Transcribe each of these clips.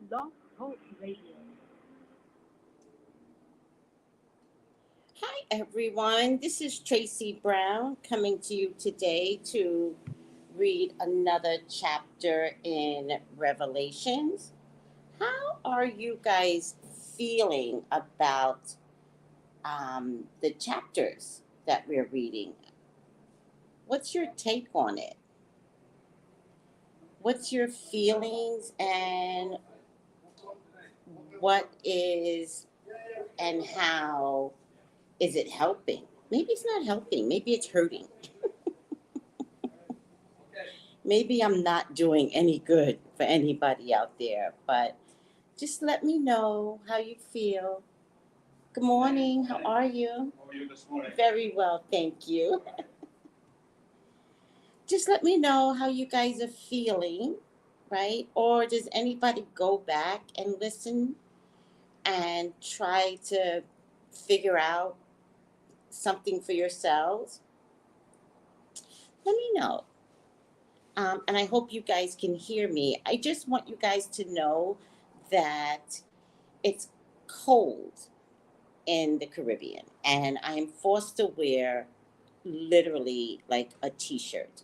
Blog Talk Radio. Hi, everyone. This is Tracey Brown coming to you today to read another chapter in Revelations. How are you guys feeling about the chapters that we're reading? What's your take on it? What's your feelings and what is and how is it helping? Maybe it's not helping. Maybe it's hurting. Maybe I'm not doing any good for anybody out there, but just let me know how you feel. Good morning. How are you? How are you this morning? Very well, thank you. Just let me know how you guys are feeling, right? Or does anybody go back and listen and try to figure out something for yourselves? Let me know. And I hope you guys can hear me. I just want you guys to know that it's cold in the Caribbean, and I am forced to wear literally like a t-shirt.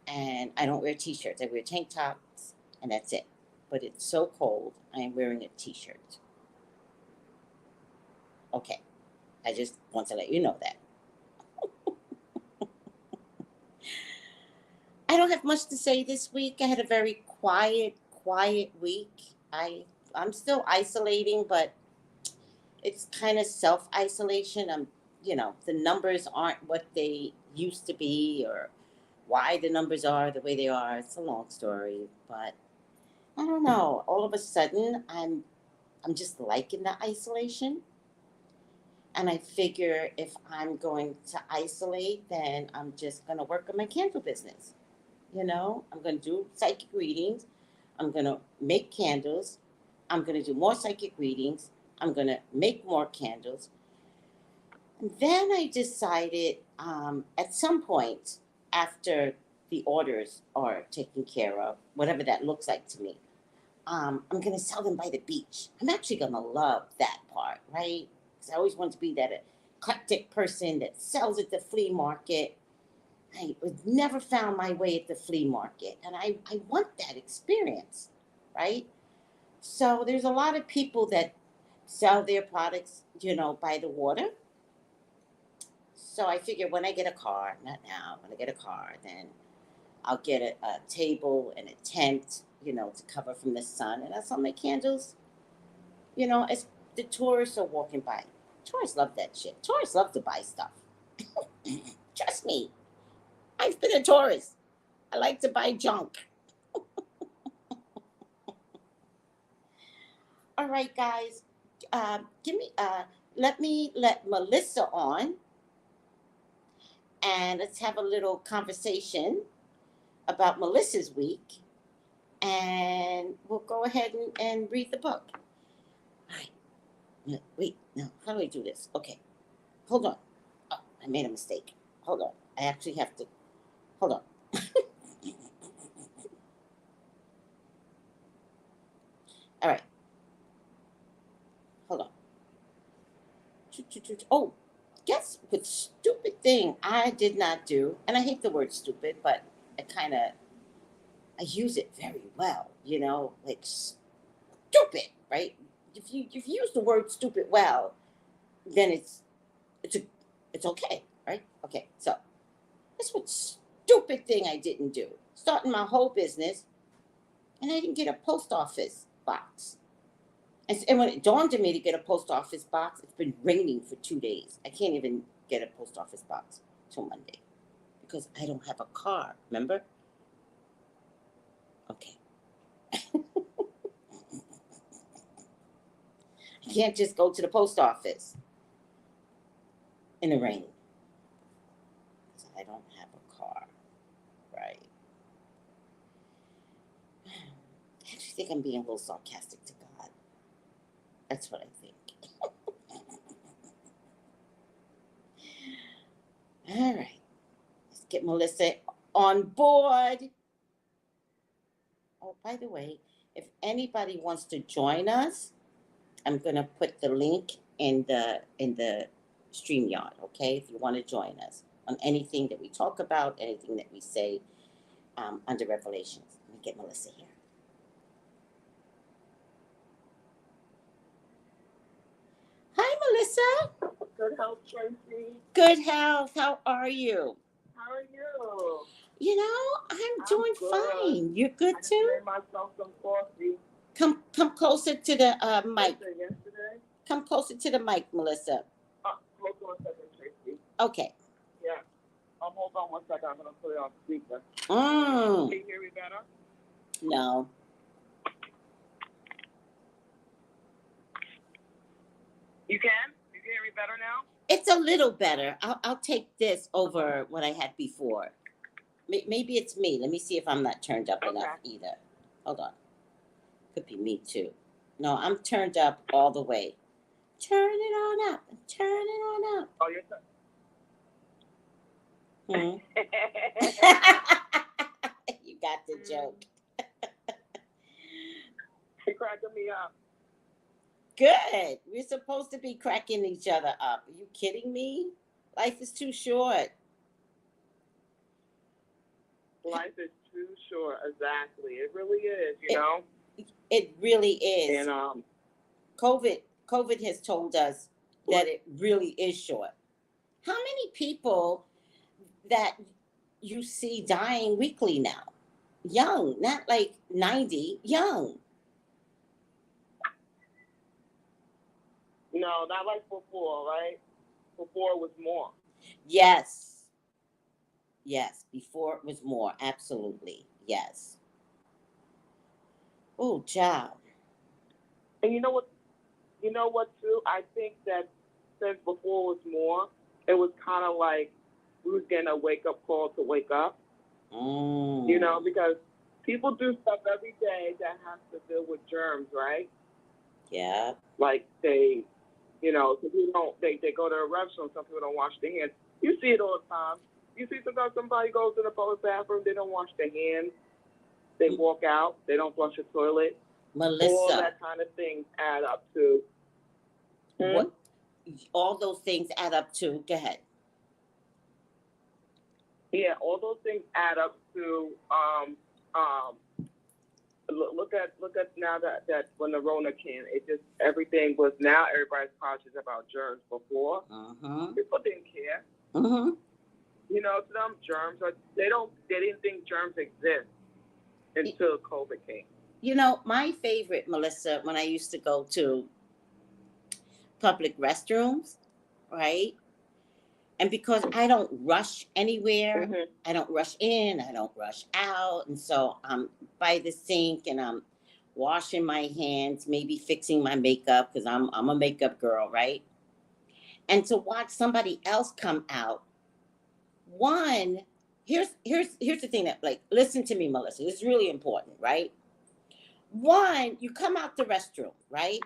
And I don't wear t-shirts. I wear tank tops, and that's it. But it's so cold, I am wearing a t-shirt. Okay, I just want to let you know that. I don't have much to say this week. I had a very quiet week. I'm still isolating, but it's kind of self-isolation. The numbers aren't what they used to be, or why the numbers are the way they are. It's a long story, but I don't know. All of a sudden, I'm just liking the isolation. And I figure if I'm going to isolate, then I'm just going to work on my candle business. I'm going to do psychic readings. I'm going to make candles. I'm going to do more psychic readings. I'm going to make more candles. And then I decided at some point after the orders are taken care of, whatever that looks like to me, I'm going to sell them by the beach. I'm actually going to love that part, right? Because I always want to be that eclectic person that sells at the flea market. I never found my way at the flea market, and I want that experience, right? So there's a lot of people that sell their products, by the water. So I figure when I get a car, not now, when I get a car, then I'll get a table and a tent, to cover from the sun, and I'll sell my candles, as the tourists are walking by. Tourists love that shit. Tourists love to buy stuff. Trust me, I've been a tourist. I like to buy junk. All right, guys. Let me let Melissa on, and let's have a little conversation about Melissa's week, and we'll go ahead and read the book. All right. No, wait, no. How do I do this? Okay. Hold on. Oh, I made a mistake. Hold on. I actually have to. Hold on. All right. Hold on. Oh, guess what stupid thing I did not do? And I hate the word stupid, but I use it very well, like stupid, right? If you use the word stupid well, then it's a it's okay, right? Okay, so that's what stupid thing I didn't do. Starting my whole business, and I didn't get a post office box. And when it dawned on me to get a post office box, it's been raining for 2 days. I can't even get a post office box till Monday because I don't have a car. Remember? Okay. I can't just go to the post office in the rain because I don't have a car. Right. I actually think I'm being a little sarcastic to God. That's what I think. All right. Let's get Melissa on board. Oh, by the way, if anybody wants to join us, I'm gonna put the link in the StreamYard, okay? If you want to join us on anything that we talk about, anything that we say under Revelations. Let me get Melissa here. Hi, Melissa. Good health, Tracey. Good health. How are you? How are you? You know, I'm doing good. Fine. You're good I just too? made myself some coffee. Come closer to the mic. Yesterday? Come closer to the mic, Melissa. Hold on a second, Tracey. Okay. Yeah. Hold on one second. I'm going to put it on speaker. Mm. Can you hear me better? No. You can? You can hear me better now? It's a little better. I'll take this over what I had before. Maybe it's me. Let me see if I'm not turned up enough either. Hold on. Could be me too. No, I'm turned up all the way. Turn it on up. Turn it on up. Oh, you're You got the joke. You're cracking me up. Good. We're supposed to be cracking each other up. Are you kidding me? Life is too short. Life is too short. Exactly. It really is, you know? It really is. And COVID has told us that it really is short. How many people that you see dying weekly now? Young, not like 90, young. No, not like before, right? Before it was more. Yes. Yes, before it was more. Absolutely. Yes. Oh, child. And you know what too? I think that since before it was more, it was kind of like we was getting a wake-up call to wake up. You know, because people do stuff every day that has to deal with germs, right? Yeah. Like they, you know, they go to a restaurant, some people don't wash their hands. You see it all the time. You see sometimes somebody goes to the public bathroom, they don't wash their hands. They walk out, they don't flush the toilet. Melissa. All that kind of things add up to. What? All those things add up to. Go ahead. Yeah, all those things add up to. Look at now that when the Rona came, it just everything was now everybody's conscious about germs. Before, people didn't care. You know, to them germs they didn't think germs exist until COVID came. You know, my favorite, Melissa, when I used to go to public restrooms, right? And because I don't rush anywhere, I don't rush in, I don't rush out. And so I'm by the sink and I'm washing my hands, maybe fixing my makeup because I'm a makeup girl, right? And to watch somebody else come out, one, here's the thing that, like, listen to me, Melissa. This is really important, right? One, you come out the restroom, right?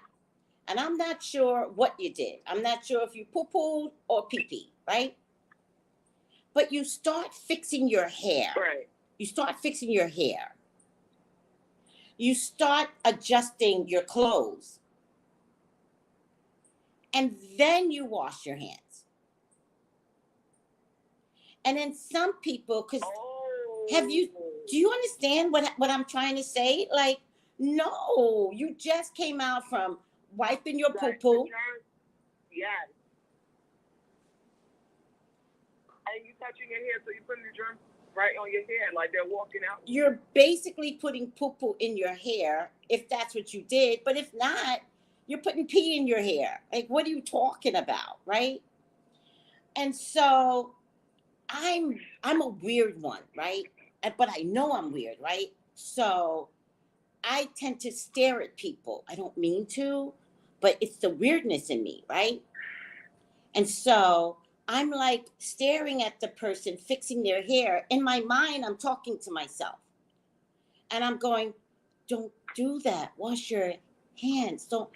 And I'm not sure what you did. I'm not sure if you poo-pooed or pee-pee, right? But you start fixing your hair. Right. You start fixing your hair. You start adjusting your clothes. And then you wash your hands. And then some people, because do you understand what I'm trying to say? Like, no, you just came out from wiping your poo-poo. Yes. And you touching your hair, so you're putting the germs right on your hair, like they're walking out. You're basically putting poo-poo in your hair, if that's what you did. But if not, you're putting pee in your hair. Like, what are you talking about, right? And so I'm a weird one, right? But I know I'm weird, right? So I tend to stare at people. I don't mean to, but it's the weirdness in me, right? And so I'm like staring at the person fixing their hair. In my mind, I'm talking to myself. And I'm going, don't do that. Wash your hands. Don't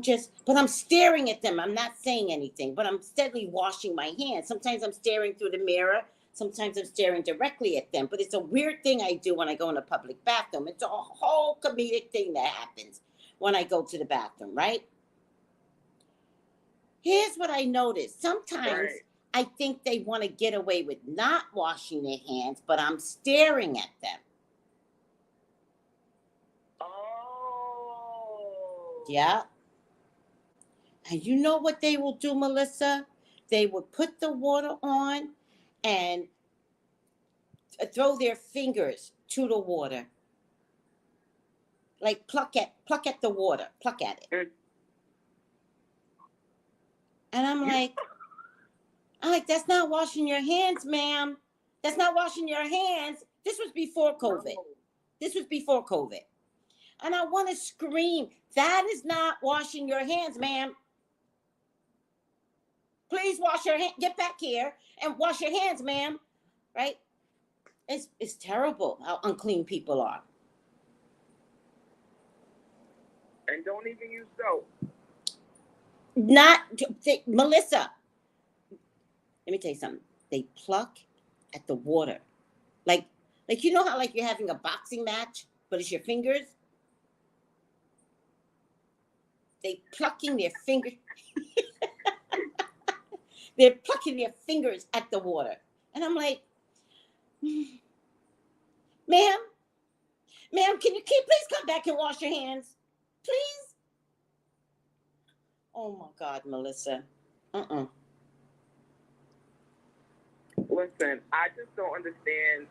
just, but I'm staring at them. I'm not saying anything, but I'm steadily washing my hands. Sometimes I'm staring through the mirror. Sometimes I'm staring directly at them, but it's a weird thing I do when I go in a public bathroom. It's a whole comedic thing that happens when I go to the bathroom, right? Here's what I noticed. Sometimes I think they want to get away with not washing their hands, but I'm staring at them. Oh. Yeah. And you know what they will do, Melissa? They would put the water on and throw their fingers to the water. Like pluck at the water. Pluck at it. And I'm like, that's not washing your hands, ma'am. That's not washing your hands. This was before COVID. This was before COVID. And I want to scream, that is not washing your hands, ma'am. Please wash your hands. Get back here and wash your hands, ma'am. Right? It's terrible how unclean people are. And don't even use soap. Melissa, let me tell you something. They pluck at the water. Like you know how like you're having a boxing match, but it's your fingers? They plucking their fingers. They're plucking their fingers at the water. And I'm like, ma'am, can you please come back and wash your hands? Please? Oh my God, Melissa. Listen, I just don't understand.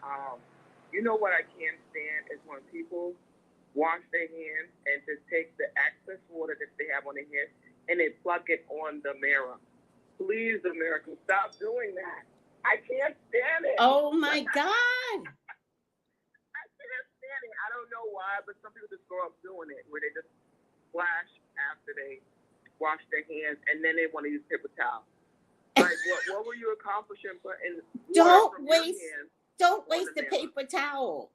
You know what I can't stand is when people wash their hands and just take the excess water that they have on their hands and they plug it on the mirror. Please, America, stop doing that. I can't stand it. Oh my God. I can't stand it. I don't know why, but some people just grow up doing it where they just splash after they wash their hands and then they want to use paper towel. Like, what were you accomplishing? Don't waste the paper towel.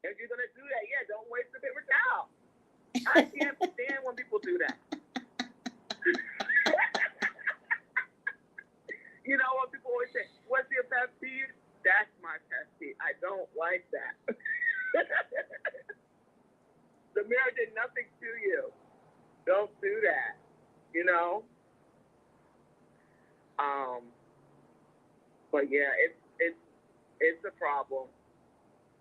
If you're going to do that, don't waste the paper towel. I can't stand when people do that. You know what people always say, what's your pet peeve? That's my pet peeve. I don't like that. The mirror did nothing to you. Don't do that. You know? But yeah, it's a problem.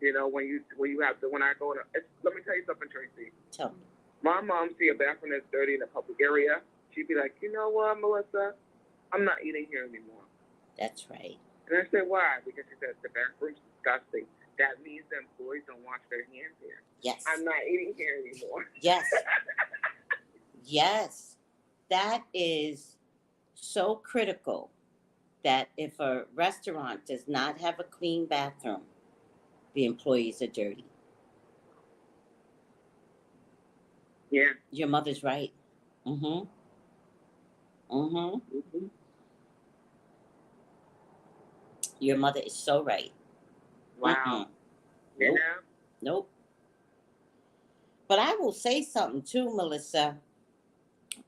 You know, when I go in let me tell you something, Tracy. Tell me. My mom see a bathroom that's dirty in a public area. She'd be like, you know what, Melissa? I'm not eating here anymore. That's right. And I said, why? Because she said the bathroom's disgusting. That means the employees don't wash their hands here. Yes. I'm not eating here anymore. Yes. Yes. That is so critical that if a restaurant does not have a clean bathroom, the employees are dirty. Yeah. Your mother's right. Mm-hmm. Your mother is so right. Wow. Nope. Nope. But I will say something too, Melissa.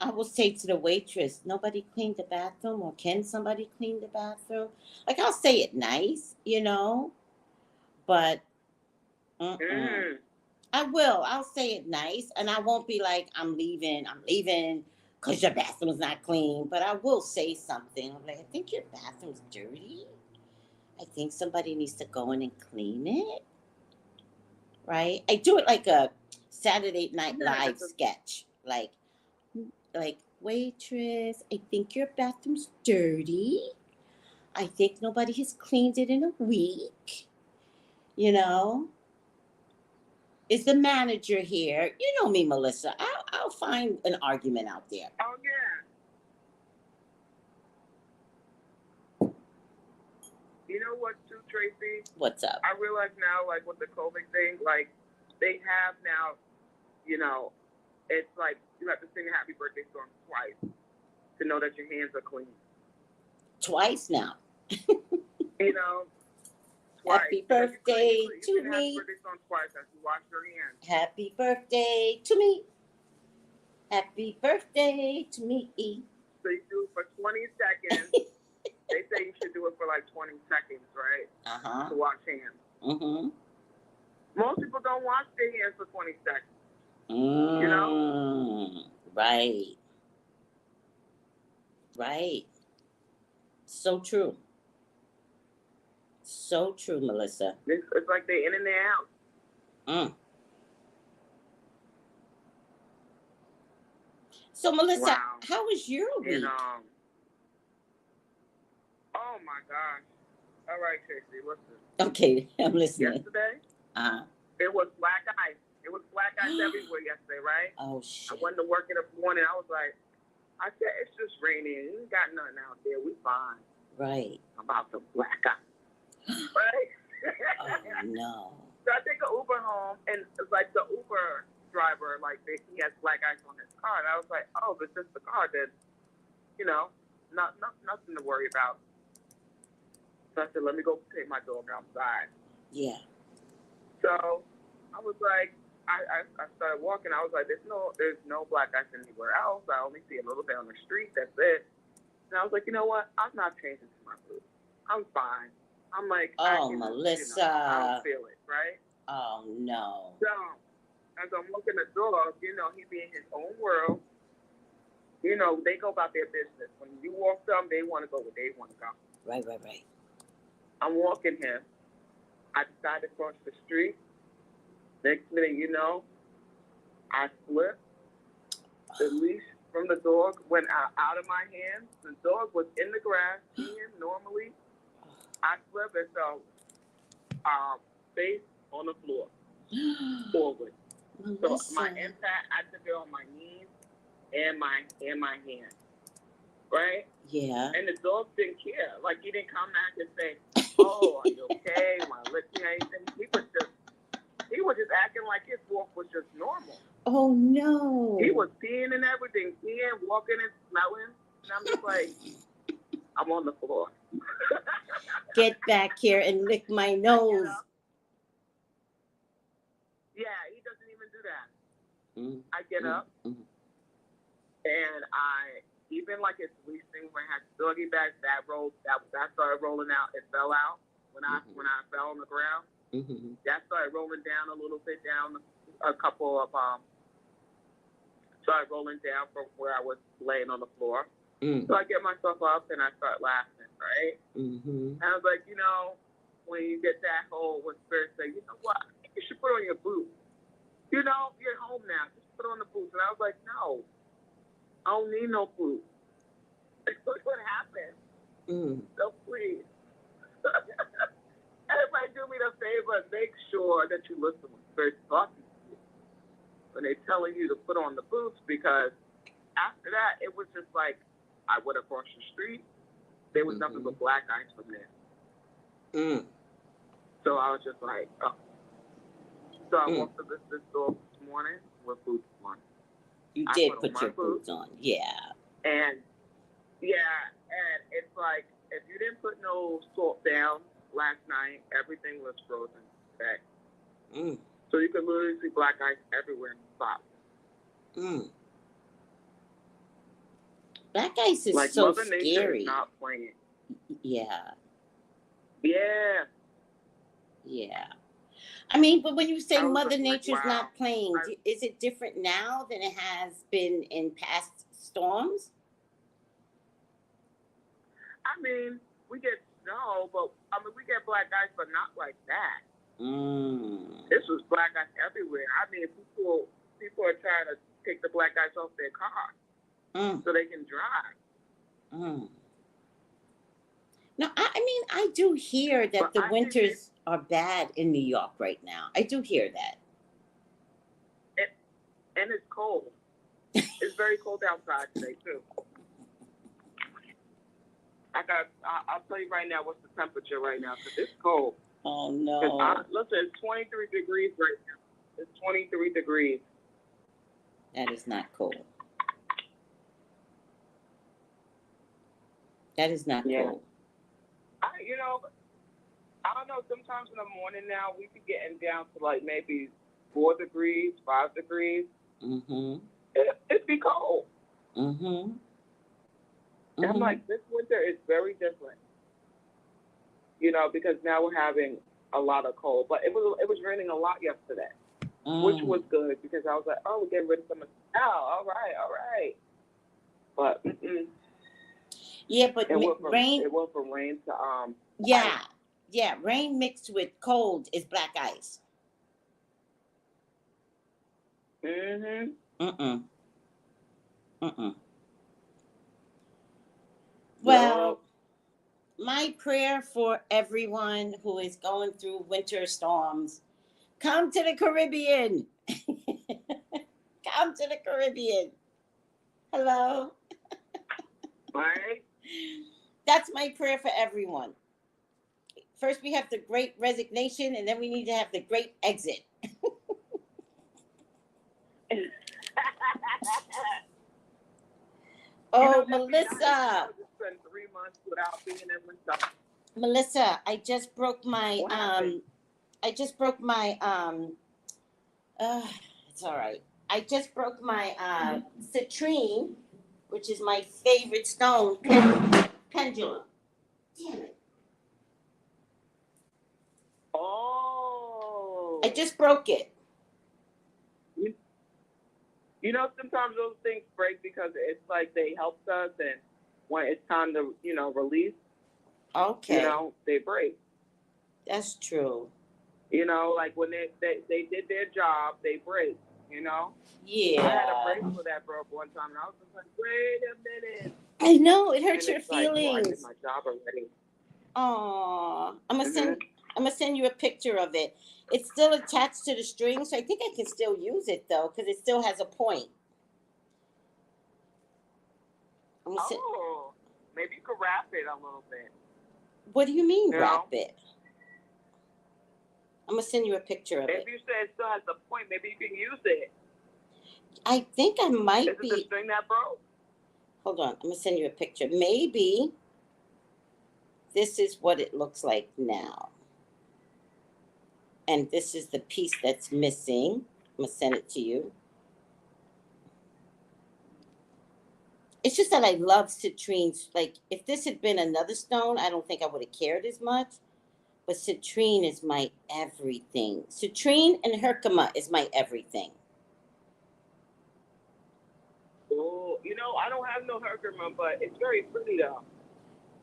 I will say to the waitress, nobody cleaned the bathroom, or can somebody clean the bathroom? Like, I'll say it nice, you know, but I will. I'll say it nice, and I won't be like, I'm leaving because your bathroom's not clean. But I will say something. I'm like, I think your bathroom's dirty. I think somebody needs to go in and clean it. Right? I do it like a Saturday Night Live sketch. Like, waitress, I think your bathroom's dirty. I think nobody has cleaned it in a week. You know? Is the manager here? You know me, Melissa. I'll find an argument out there. Oh, yeah. You know what, too, Tracy? What's up? I realize now, like, with the COVID thing, like, they have now, you know, it's like you have to sing a happy birthday song twice to know that your hands are clean. Twice now. You know, twice. Happy birthday to me. Happy birthday song twice as you wash your hands. Happy birthday to me. Happy birthday to me. So you do it for 20 seconds, They say you should do it for like 20 seconds, right? Uh-huh. To wash hands. Mm-hmm. Most people don't wash their hands for 20 seconds. Mm. You know? Right. Right. So true. So true, Melissa. It's like they're in and they're out. Mm. So, Melissa, Wow. how was your week? And, oh my gosh. All right, Tracey, listen. Okay, I'm listening. Yesterday, Uh-huh. it was black ice. It was black ice everywhere yesterday, right? Oh, shit. I went to work in the morning. I was like, I said, it's just raining. We ain't got nothing out there. We fine. Right. About the black ice. Right? Oh, no. So I take an Uber home, and it's like the Uber driver, like he has black ice on his car. And I was like, oh, but just the car, then, you know, nothing to worry about. So I said, let me go take my dog outside. Yeah. So I was like, I started walking. I was like, there's no black ice anywhere else. I only see a little bit on the street. That's it. And I was like, you know what? I'm not changing to my food. I'm fine. I'm like, Melissa. I don't feel it, right? Oh, no. So as I'm walking the dog, you know, he be in his own world. You know, they go about their business. When you walk them, they want to go where they want to go. Right. I'm walking him. I decided to cross the street. Next minute, you know, I slipped. The leash from the dog went out of my hands. The dog was in the grass, peeing normally. I slipped and fell face on the floor, forward. Melissa. So my impact, I took it on my knees and my hand, right? Yeah. And the dog didn't care. Like, he didn't come back and say, oh, are you okay? Am I licking anything? He was just acting like his walk was just normal. Oh, no. He was peeing and everything, walking and smelling. And I'm just like, I'm on the floor. Get back here and lick my nose. Yeah, he doesn't even do that. Mm-hmm. I get up, and even like his leash thing when I had doggy bags, that started rolling out. It fell out when I fell on the ground. Mm-hmm. That started rolling down a little bit down a couple of started rolling down from where I was laying on the floor. So I get myself up and I start laughing, right? And I was like, you know, when you get that whole when spirit say, you know what, you should put on your boots. You know, you're home now, just put on the boots. And I was like, no, I don't need no boots. Look what happened. So please. Everybody do me the favor and make sure that you listen when Spirit's talking to you. When they're telling you to put on the boots, because after that, it was just like, I went across the street. There was nothing but black ice from there. So I was just like, oh. So I walked to this store this morning with boots on. You did put your boots on, yeah. And it's like, if you didn't put no salt down last night, everything was frozen today. So you could literally see black ice everywhere in the spot. Black ice is like so Mother scary. Nature is not playing. Yeah. I mean, but when you say Mother Nature's not playing, is it different now than it has been in past storms? I mean, we get snow, but we get black ice, but not like that. This was black ice everywhere. I mean, people are trying to take the black ice off their car so they can drive. Now, I mean, I do hear that the winters are bad in New York right now. I do hear that. And it's cold. It's very cold outside today, too. I'll tell you right now what's the temperature right now, because it's cold. Oh, no. Listen, it's 23 degrees right now. It's 23 degrees. That is not cold. That is not cold. I don't know. Sometimes in the morning now, we be getting down to like maybe 4 degrees, 5 degrees. It'd be cold. And I'm like, this winter is very different, you know, because now we're having a lot of cold. But it was raining a lot yesterday, which was good because I was like, oh, we're getting rid of some of the snow. All right. But yeah, but rain. It went from rain to Yeah, ice. yeah. Rain mixed with cold is black ice. Well, my prayer for everyone who is going through winter storms: come to the Caribbean. Come to the Caribbean. Hello. Right. That's my prayer for everyone. First, we have the great resignation, and then we need to have the great exit. Oh, Melissa. I just spent 3 months without being in winter. Melissa, I just broke my it's all right. I just broke my citrine, which is my favorite stone, pendulum. Damn it. Oh. I just broke it. You know, sometimes those things break because it's like they helped us, and when it's time to, you know, release, okay, you know, they break. That's true. You know, like when they did their job, they break, you know? Yeah. I had a bracelet that broke one time, and I was just like, wait a minute. I know, it hurts your feelings. Like, well, I did feelings. my job already. Aw, I'm gonna send you a picture of it. It's still attached to the string, so I think I can still use it though, because it still has a point. Maybe you could wrap it a little bit. What do you mean, wrap it? I'm gonna send you a picture of it. Maybe you said it still has a point. Maybe you can use it. I think I might be. Is it the string that broke? Hold on, I'm gonna send you a picture. Maybe this is what it looks like now. And this is the piece that's missing. I'm gonna send it to you. It's just that I love citrines. Like, if this had been another stone, I don't think I would have cared as much. But citrine is my everything. Citrine and herkimer is my everything. Oh, you know, I don't have no herkimer, but it's very pretty though.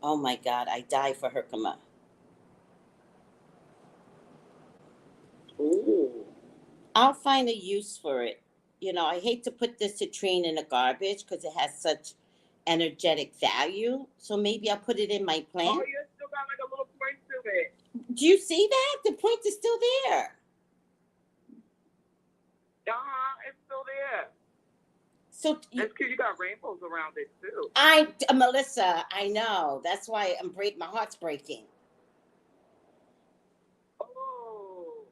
Oh my God, I die for herkimer. Ooh. I'll find a use for it. You know, I hate to put the citrine in the garbage because it has such energetic value. So maybe I'll put it in my plant. Oh, you still got like a little point to it. Do you see that? The point is still there. It's still there. So that's cute. You got rainbows around it too. Melissa, I know. That's why my heart's breaking. Oh.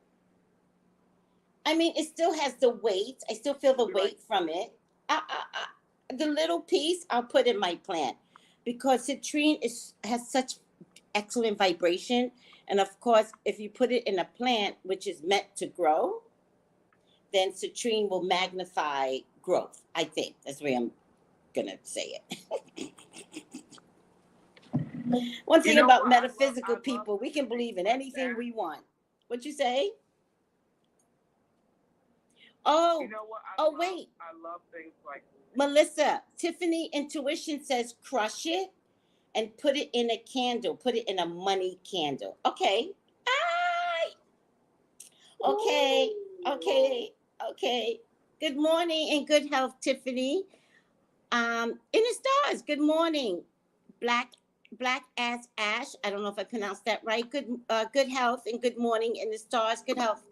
I mean, it still has the weight. I still feel the weight from it. The little piece I'll put in my plant because citrine has such excellent vibration. And of course, if you put it in a plant which is meant to grow, then citrine will magnify growth. I think that's the way I'm gonna say it. One thing about metaphysical people, we can believe in anything we want. What'd you say? Oh, you know what? Wait. I love things like this. Melissa, Tiffany Intuition says crush it and put it in a candle. Put it in a money candle. Okay. Okay. Good morning and good health, Tiffany. In the stars, good morning. Black ass Ash. I don't know if I pronounced that right. Good health and good morning in the stars. Good health,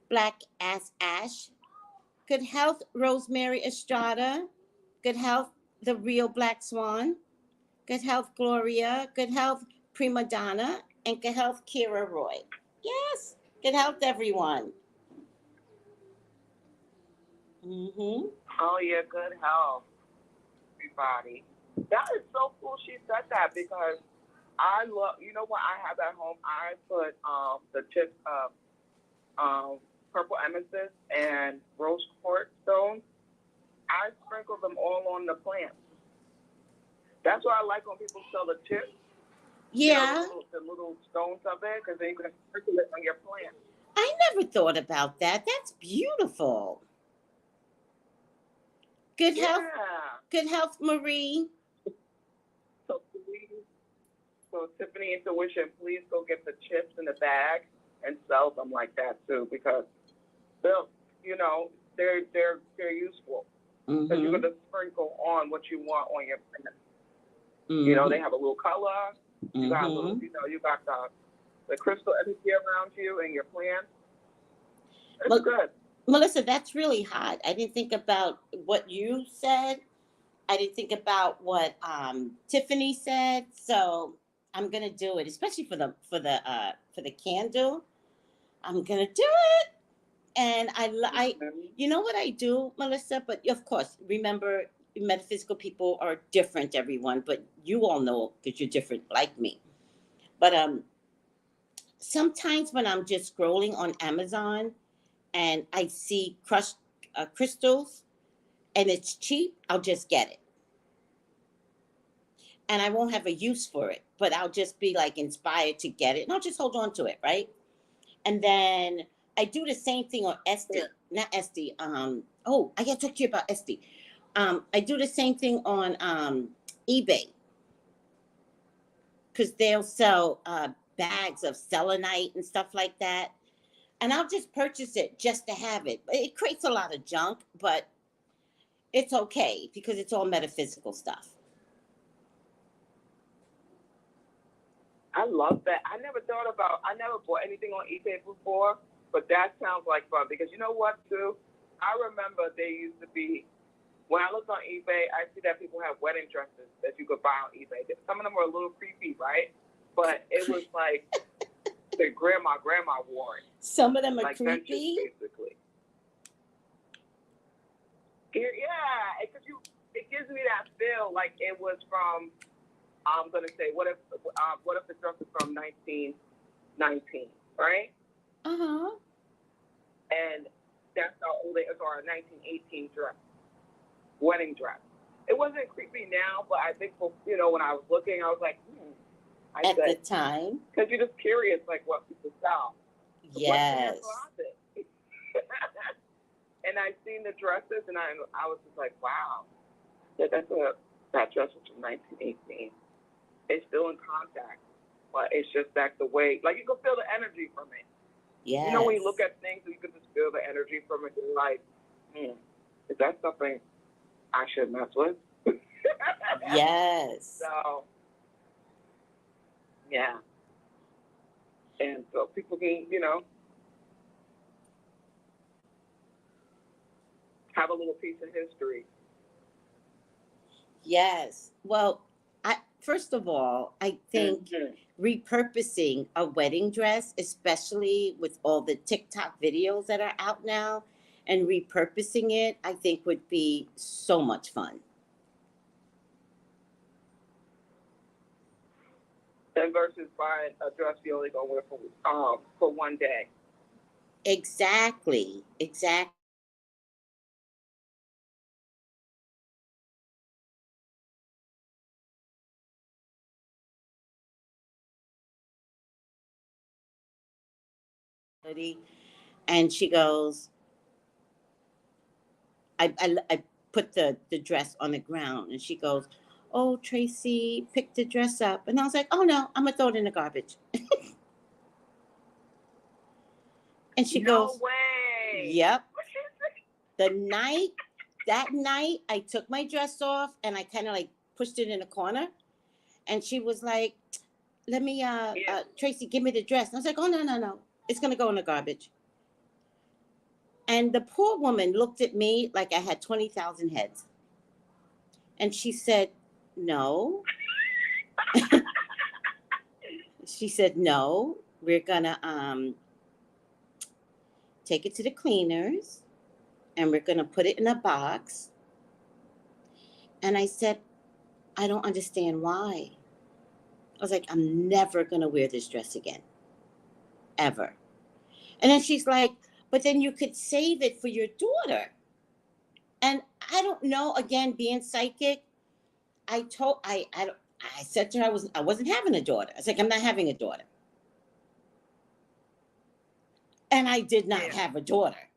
Black ass Ash. Good health, Rosemary Estrada. Good health, the real Black Swan. Good health, Gloria. Good health, Prima Donna. And good health, Kira Roy. Yes. Good health, everyone. Oh, yeah, good health, everybody. That is so cool she said that because I love, you know what I have at home? I put the chips of purple amethyst and rose quartz stones. I sprinkle them all on the plant. That's why I like when people sell the chips. Yeah. You know, the little stones of it, because then you can sprinkle it on your plant. I never thought about that. That's beautiful. Good health. Good health, Marie. So please, Tiffany Intuition, please go get the chips in the bag and sell them like that too, because they'll, you know, they're useful. Because you're gonna sprinkle on what you want on your plant. You know, they have a little color. You got a little, you know, you got the crystal energy around you and your plant. It's good. Melissa, that's really hot. I didn't think about what you said. I didn't think about what Tiffany said. So I'm gonna do it, especially for the candle. I'm gonna do it. And I you know what I do, Melissa? But of course, remember, metaphysical people are different, everyone. But you all know that you're different, like me. But sometimes when I'm just scrolling on Amazon and I see crushed crystals and it's cheap, I'll just get it. And I won't have a use for it, but I'll just be like inspired to get it, and I'll just hold on to it, right? And then I do the same thing on Etsy, not Etsy. Oh, I got to talk to you about Etsy. I do the same thing on eBay, because they'll sell bags of selenite and stuff like that, and I'll just purchase it just to have it. It creates a lot of junk, but it's okay because it's all metaphysical stuff. I love that. I never bought anything on eBay before, but that sounds like fun, because you know what, too? I remember they used to be, when I looked on eBay, I see that people have wedding dresses that you could buy on eBay. Some of them were a little creepy, right? But it was like the grandma wore it. Some of them are like creepy. Basically. Yeah, it gives me that feel like it was from, I'm gonna say, what if the dress is from 1919, right? And that's how old it is, or a 1918 dress, wedding dress. It wasn't creepy now, but I think when I was looking, I was like, At the time, because you're just curious, like what people sell. Yes. And I seen the dresses, and I was just like, wow, that dress was from 1918. It's still in contact, but it's just that's the way. Like, you can feel the energy from it. Yes. You know, when you look at things, you can just feel the energy from it. You're like, is that something I should mess with? Yes. So, yeah. And so people can, have a little piece of history. Yes. Well, first of all, I think repurposing a wedding dress, especially with all the TikTok videos that are out now, and repurposing it, I think would be so much fun. And versus buying a dress you only gonna wear for one day. Exactly. And she goes, I put the dress on the ground, and she goes, oh, Tracey, pick the dress up. And I was like, oh no, I'm gonna throw it in the garbage. And she goes, no way. Yep. That night, I took my dress off and I kind of like pushed it in a corner. And she was like, let me, Tracey, give me the dress. And I was like, oh, no. It's going to go in the garbage. And the poor woman looked at me like I had 20,000 heads. And she said, no. She said, no, we're going to take it to the cleaners. And we're going to put it in a box. And I said, I don't understand why. I was like, I'm never going to wear this dress again. Ever. And then she's like, but then you could save it for your daughter. And I don't know, again, being psychic, I said to her I wasn't having a daughter. I was like, I'm not having a daughter. And I did not have a daughter.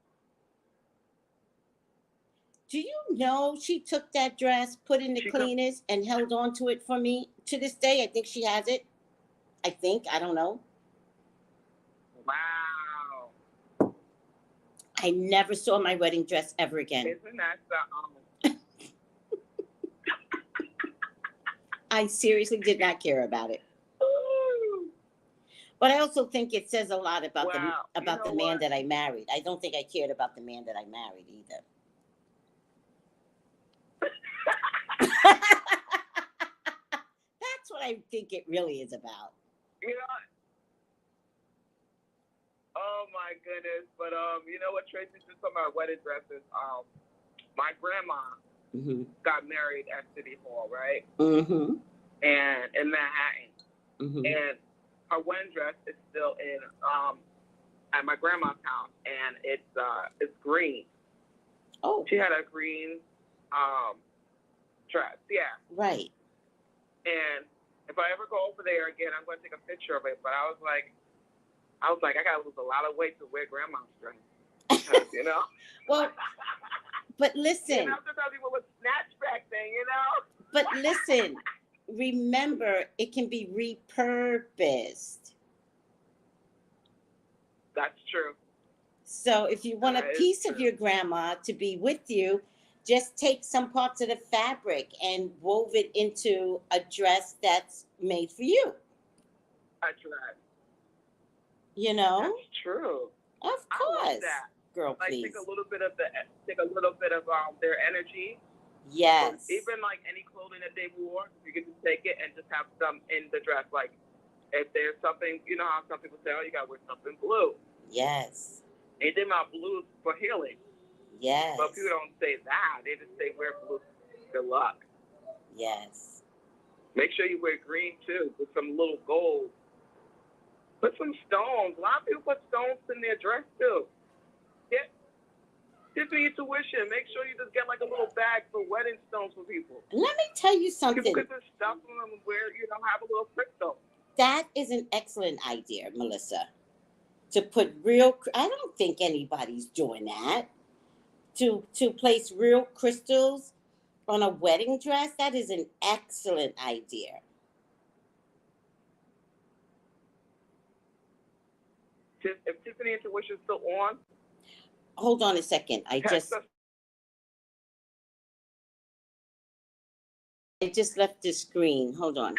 Do you know she took that dress, put in the cleaners, and held on to it for me to this day? I think she has it. I don't know. Wow. I never saw my wedding dress ever again. Isn't that I seriously did not care about it. But I also think it says a lot about the man that I married. I don't think I cared about the man that I married either. That's what I think it really is about. You know, oh my goodness. But you know what, Tracy, just talking about wedding dresses, my grandma got married at City Hall, right? And in Manhattan. And her wedding dress is still in at my grandma's house, and it's green. Oh. She had a green dress, yeah. Right. And if I ever go over there again, I'm going to take a picture of it. But I was like, I got to lose a lot of weight to wear grandma's dress. You know? Well, but listen. You know, sometimes people with snatchback thing, you know? But listen, remember, it can be repurposed. That's true. So if you want a piece of your grandma to be with you, just take some parts of the fabric and wove it into a dress that's made for you. A dress. You know? That's true. Of course. I love that. Girl, like, please. Take a little bit of their energy. Yes. So even like any clothing that they wore, you can just take it and just have some in the dress. Like if there's something, you know how some people say, oh, you gotta wear something blue. Yes. They did my blue for healing. Yes. But people don't say that. They just say wear blue. Good luck. Yes. Make sure you wear green too, with some little gold. Put some stones. A lot of people put stones in their dress too. Tip for your tuition. Make sure you just get like a little bag for wedding stones for people. Let me tell you something. You put the stuff in them where you don't have a little crystal. That is an excellent idea, Melissa. To put real, I don't think anybody's doing that. To place real crystals on a wedding dress, that is an excellent idea. If Tiffany Intuition is still on. Hold on a second. I just left the screen. Hold on.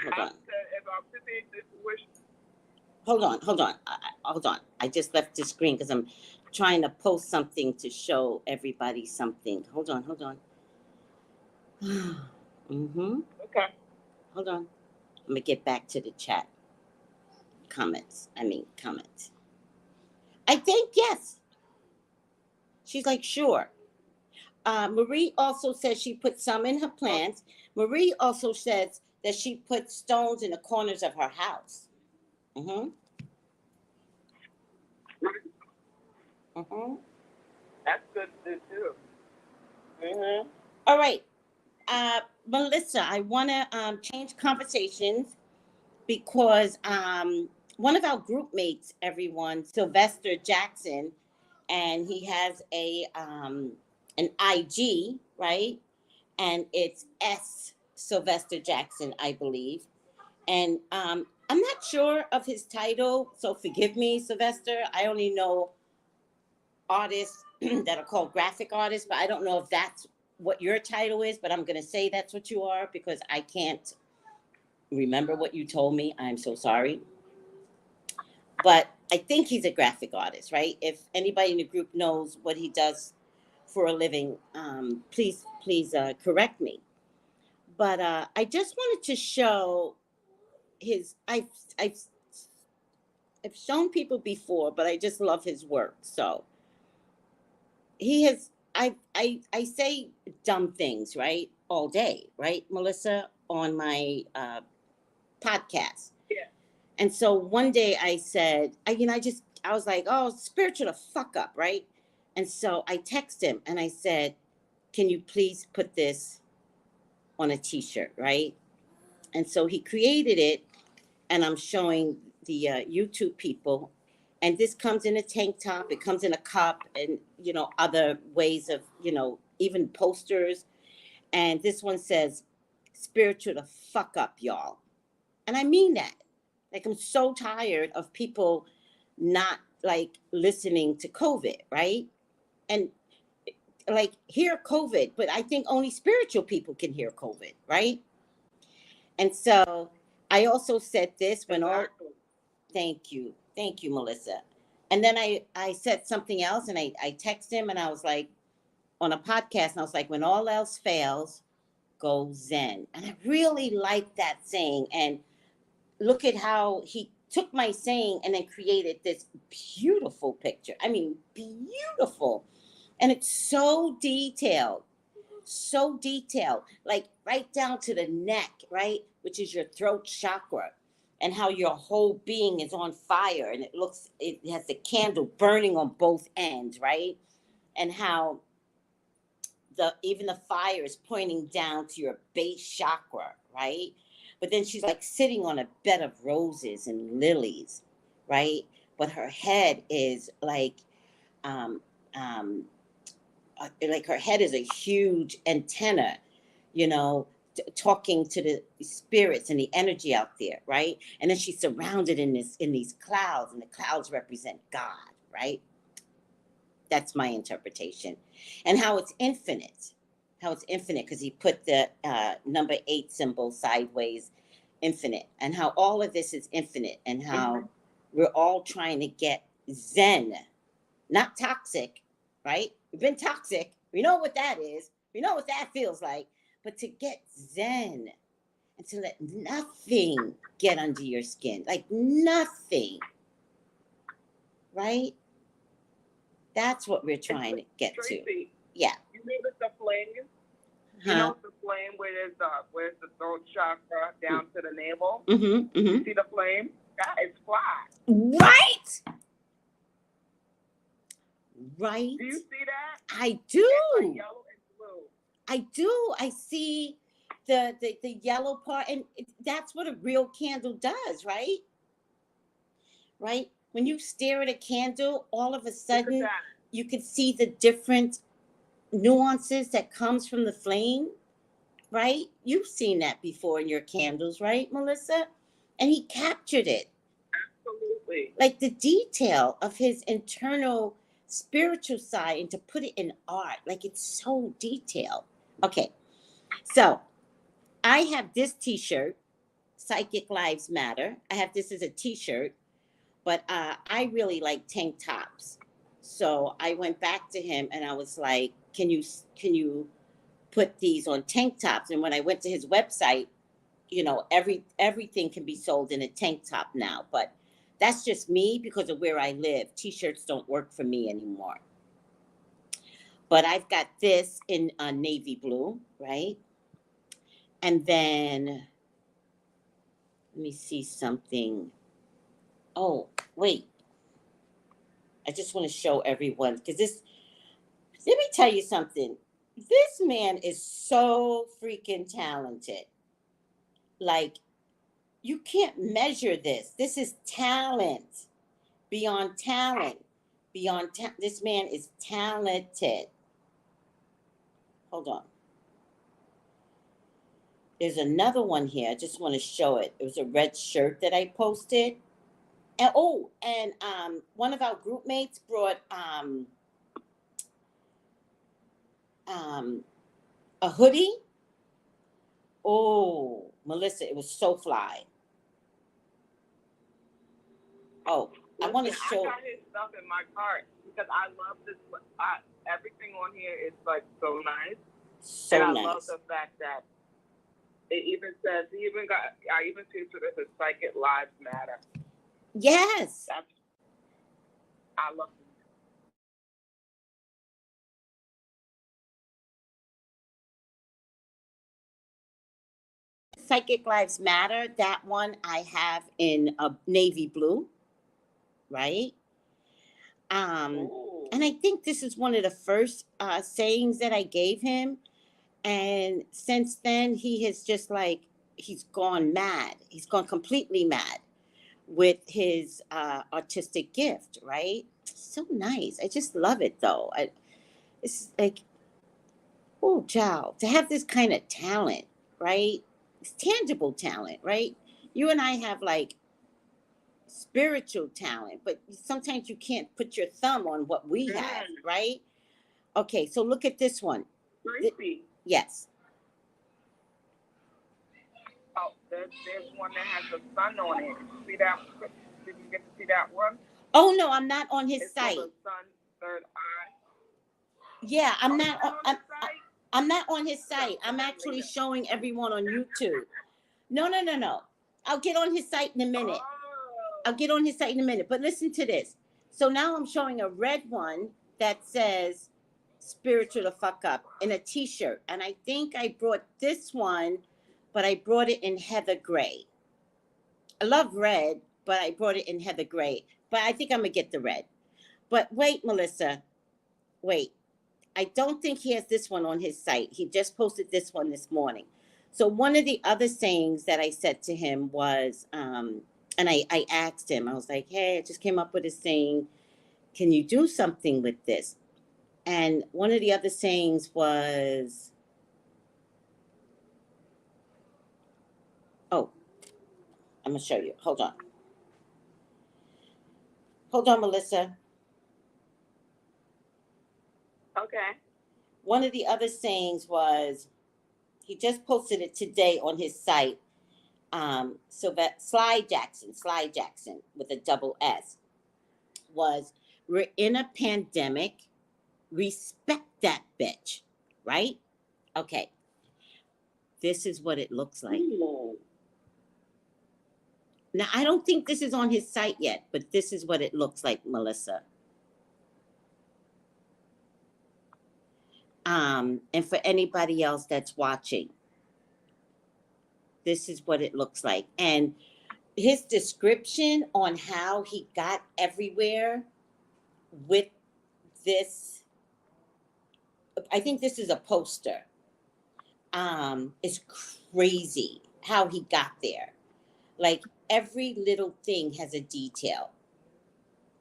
Hold on. I just left the screen because I'm trying to post something to show everybody something. Hold on. Okay. Hold on. I'm gonna get back to the chat. Comments. I think yes. She's like, sure. Marie also says she put some in her plants. Marie also says that she put stones in the corners of her house. That's good to do too. All right. Melissa, I want to change conversations because one of our group mates, everyone, Sylvester Jackson, and he has an IG, right? And it's S Sylvester Jackson, I believe. And I'm not sure of his title, so forgive me, Sylvester. I only know artists that are called graphic artists, but I don't know if that's what your title is, but I'm going to say that's what you are because I can't remember what you told me. I'm so sorry. But I think he's a graphic artist, right? If anybody in the group knows what he does for a living, please correct me. But I just wanted to show his. I've shown people before, but I just love his work. So he has. I say dumb things, right, all day, right, Melissa, on my podcast. Yeah. And so one day I said, I was like, oh, spiritual the fuck up, right? And so I texted him and I said, can you please put this on a t-shirt, right? And so he created it, and I'm showing the YouTube people. And this comes in a tank top, it comes in a cup, and, you know, other ways of, you know, even posters. And this one says, spiritual the fuck up, y'all. And I mean that. Like, I'm so tired of people not, like, listening to COVID, right? And, like, hear COVID, but I think only spiritual people can hear COVID, right? And so I also said this when all, thank you, Melissa. And then I said something else, and I texted him, and I was like, on a podcast, and I was like, when all else fails, go Zen. And I really like that saying. And look at how he took my saying and then created this beautiful picture. I mean, beautiful. And it's so detailed, like right down to the neck, right? Which is your throat chakra, and how your whole being is on fire, and it has the candle burning on both ends, right? And how even the fire is pointing down to your base chakra, right? But then she's like sitting on a bed of roses and lilies, right? But her head is like her head is a huge antenna, you know, talking to the spirits and the energy out there, right? And then she's surrounded in these clouds, and the clouds represent God, right? That's my interpretation. And how it's infinite, because he put the number 8 symbol sideways, infinite, and how all of this is infinite, and how we're all trying to get Zen, not toxic, right? We've been toxic. We know what that is. We know what that feels like. But to get Zen and to let nothing get under your skin, like nothing, right? That's what we're trying to get Tracy, to. Yeah. You notice the flame? You know the flame where's the throat chakra down to the navel? Mm-hmm. You see the flame? That is fly. Right? Right. Do you see that? I do. It's like yellow and blue. I do. I see the yellow part, and that's what a real candle does, right? Right? When you stare at a candle, all of a sudden you can see the different nuances that comes from the flame, right? You've seen that before in your candles, right, Melissa? And he captured it. Absolutely. Like the detail of his internal spiritual side, and to put it in art, like it's so detailed. Okay, so I have this t-shirt, Psychic Lives Matter. I have this as a t-shirt, but I really like tank tops. So I went back to him and I was like, can you put these on tank tops? And when I went to his website, you know, everything can be sold in a tank top now, but that's just me because of where I live. T-shirts don't work for me anymore. But I've got this in navy blue, right? And then, let me see something. Oh, wait. I just want to show everyone, because let me tell you something. This man is so freaking talented. Like, you can't measure this. This is talent. Beyond talent. This man is talented. Hold on. There's another one here. I just want to show it. It was a red shirt that I posted. And one of our group mates brought a hoodie. Oh, Melissa, it was so fly. Oh, I want to show. I got his stuff in my cart because I love this. Everything on here is like so nice. So and nice. I love the fact that it even says, I even see it as Psychic Lives Matter. Yes. I love it. Psychic Lives Matter. That one I have in a navy blue, right? And I think this is one of the first sayings that I gave him. And since then, he has just like, he's gone mad. He's gone completely mad with his artistic gift, right? So nice. I just love it though. It's like, oh, child, to have this kind of talent, right? It's tangible talent, right? You and I have like spiritual talent, but sometimes you can't put your thumb on what we have, right? Okay, so look at this one. Tracy. Yes. Oh, there's one that has the sun on it. See that? Did you get to see that one? Oh no, I'm not on his it's site. The sun, third eye. Yeah, I'm not. I'm not on his No, site. I'm actually showing everyone on YouTube. No. I'll get on his site in a minute. I'll get on his site in a minute. But listen to this. So now I'm showing a red one that says "Spiritual to Fuck Up" in a T-shirt, and I think I brought this one, but I brought it in heather gray. I love red, but I brought it in heather gray. But I think I'm gonna get the red. But wait, Melissa, wait. I don't think he has this one on his site. He just posted this one this morning. So one of the other sayings that I said to him was, and I asked him, I was like, hey, I just came up with a saying. Can you do something with this? And one of the other sayings was, oh, I'm going to show you. Hold on. Hold on, Melissa. Okay. One of the other sayings was, he just posted it today on his site. So that Sly Jackson with a double S was, we're in a pandemic, respect that bitch, right? Okay. This is what it looks like. Now, I don't think this is on his site yet, but this is what it looks like, Melissa. And for anybody else that's watching, this is what it looks like. And his description on how he got everywhere with this, I think this is a poster, is crazy how he got there. Like every little thing has a detail.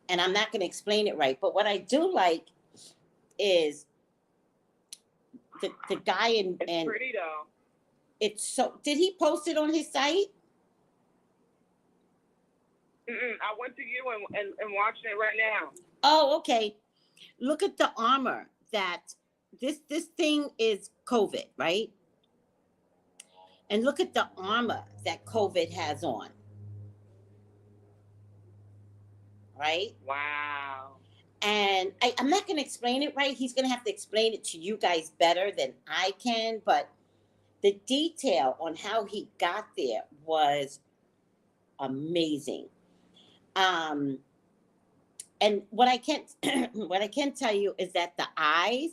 And I'm not going to explain it right, but what I do like is the guy It's pretty though. It's so, did he post it on his site? I went to you and watched it right now. Oh, okay. Look at the armor that this thing is COVID, right? And look at the armor that COVID has on. Right? Wow. And I'm not going to explain it right. He's going to have to explain it to you guys better than I can. But the detail on how he got there was amazing. And what I can tell you is that the eyes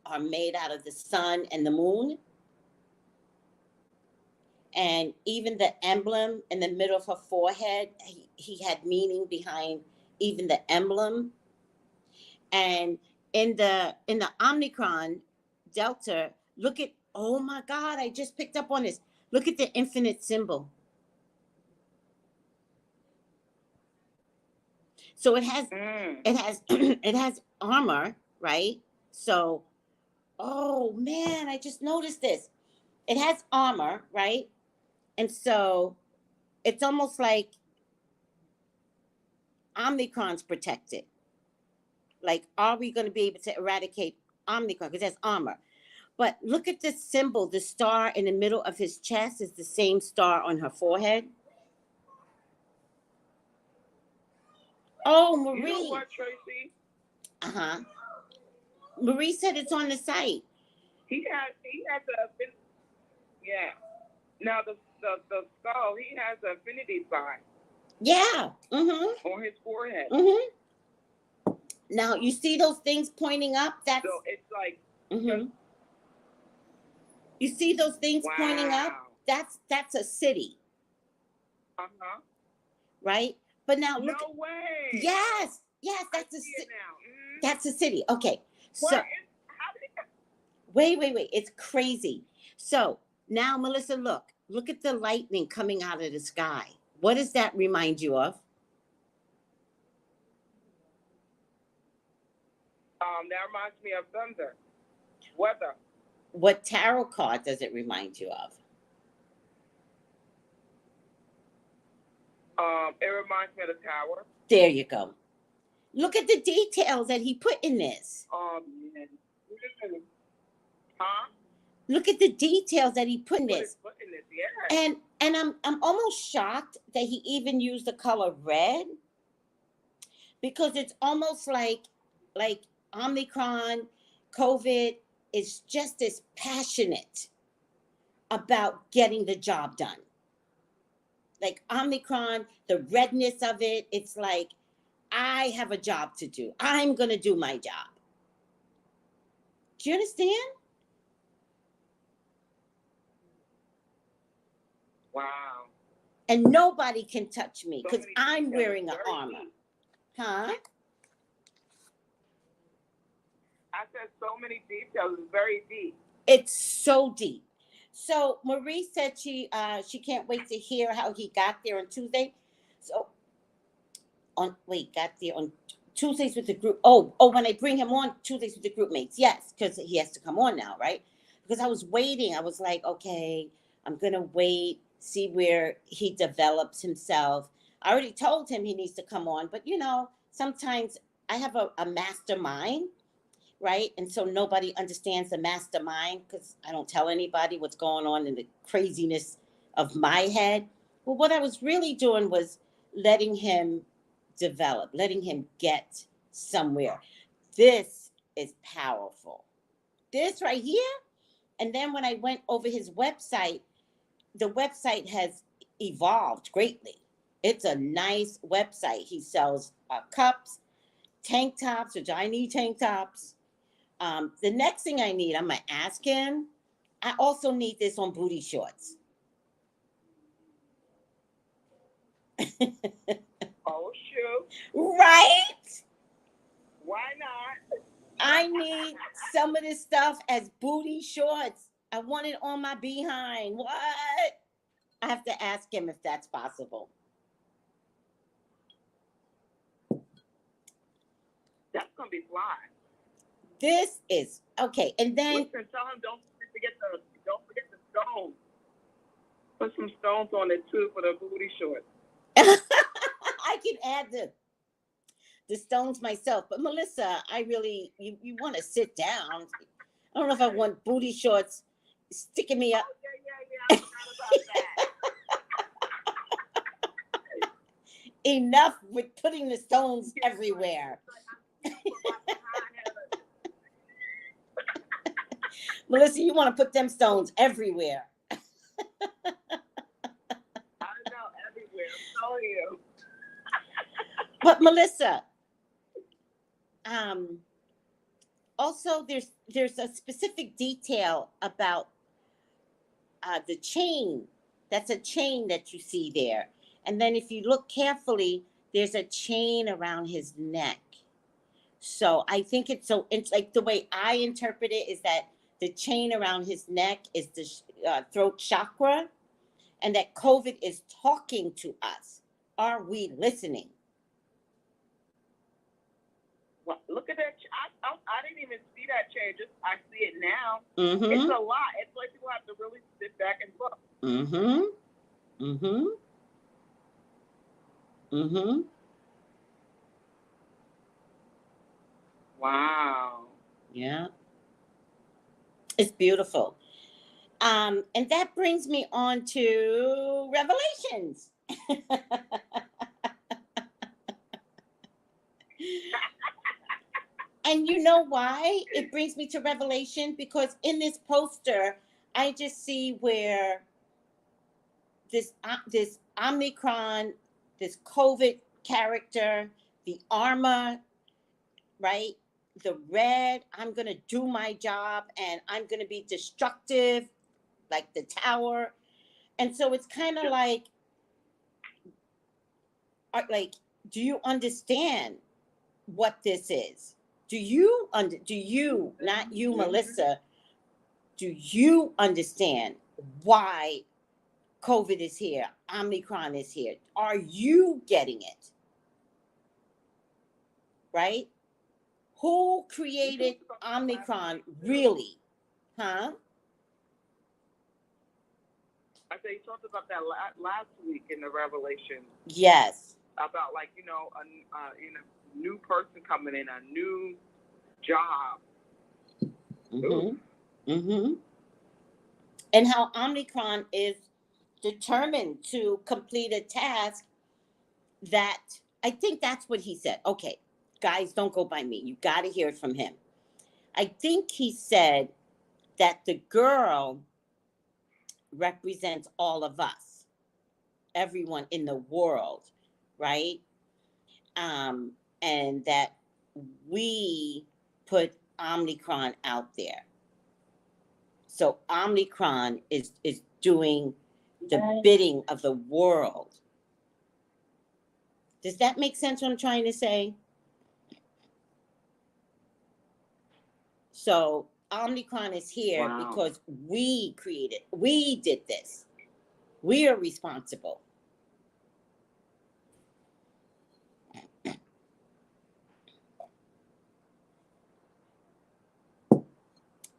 are made out of the sun and the moon. And even the emblem in the middle of her forehead, he had meaning behind even the emblem. And in the Omicron Delta, look at, oh my God, I just picked up on this. Look at the infinite symbol. So it has it has armor, right? So, oh man, I just noticed this. It has armor, right? And so it's almost like Omicron's protected. Like, are we going to be able to eradicate Omicron? Because that's armor. But look at this symbol. The star in the middle of his chest is the same star on her forehead. Oh, Marie. You know what, Tracy? Uh-huh. Marie said it's on the site. He has the, yeah. Now the skull, he has an infinity sign. Yeah. Mm-hmm. On his forehead. Mm-hmm. Now you see those things pointing up? That's so it's like. Mm-hmm. You see those things pointing up? That's a city. Uh-huh. Right? But now look. No way. Yes, that's a city. That's a city. Okay. So Wait. It's crazy. So now, Melissa, look at the lightning coming out of the sky. What does that remind you of? That reminds me of thunder, weather. What tarot card does it remind you of? It reminds me of the tower. There you go. Look at the details that he put in this. Yeah. Huh? Look at the details that he put in this. Yeah. And I'm almost shocked that he even used the color red, because it's almost like Omicron, COVID is just as passionate about getting the job done. Like Omicron, the redness of it, it's like, I have a job to do. I'm going to do my job. Do you understand? Wow. And nobody can touch me because So I'm wearing an armor. Deep. Huh? I said so many details. It's very deep. It's so deep. So Marie said she can't wait to hear how he got there on Tuesday. So got there on Tuesdays with the group. Oh, when I bring him on Tuesdays with the group mates. Yes, because he has to come on now, right? Because I was waiting. I was like, okay, I'm gonna wait, see where he develops himself. I already told him he needs to come on, but sometimes I have a mastermind, right? And so nobody understands the mastermind because I don't tell anybody what's going on in the craziness of my head. Well, what I was really doing was letting him develop, letting him get somewhere. This is powerful. This right here. And then when I went over his website, the website has evolved greatly. It's a nice website. He sells cups, tank tops, which I need tank tops. The next thing I need, I'm going to ask him. I also need this on booty shorts. Oh, shoot. Right? Why not? I need some of this stuff as booty shorts. I want it on my behind. What? I have to ask him if that's possible. That's going to be fly. This is okay. And then listen, tell him don't forget the stones. Put some stones on it too for the booty shorts. I can add the stones myself. But Melissa, I really you want to sit down. I don't know if I want booty shorts sticking me up. Yeah. I forgot about that. Enough with putting the stones everywhere. Melissa, you want to put them stones everywhere. I know, everywhere. I'm telling you. But Melissa, also there's a specific detail about the chain. That's a chain that you see there. And then if you look carefully, there's a chain around his neck. So I think it's like the way I interpret it is that the chain around his neck is the throat chakra, and that COVID is talking to us. Are we listening? Well, look at that. I didn't even see that change. I see it now. Mm-hmm. It's a lot. It's like people have to really sit back and look. Mm-hmm. Mm-hmm. Mm-hmm. Wow. Yeah. It's beautiful. And that brings me on to Revelations. And you know why it brings me to Revelation? Because in this poster, I just see where this Omicron, this COVID character, the armor, right? The red, I'm going to do my job and I'm going to be destructive, like the tower. And so it's kind of like, do you understand what this is? Do you, not you, Melissa, Do you understand why COVID is here? Omicron is here. Are you getting it? Right? Who created Omicron really? Huh? I say you talked about that last week in the Revelation. Yes. About like, you know, a new person coming in, a new job. And how Omicron is determined to complete a task that, I think that's what he said. Okay, guys, don't go by me. You got to hear it from him. I think he said that the girl represents all of us, everyone in the world, right? And that we put Omicron out there. So Omicron is doing the bidding of the world. Does that make sense what I'm trying to say? So Omicron is here because we created, we did this. We are responsible.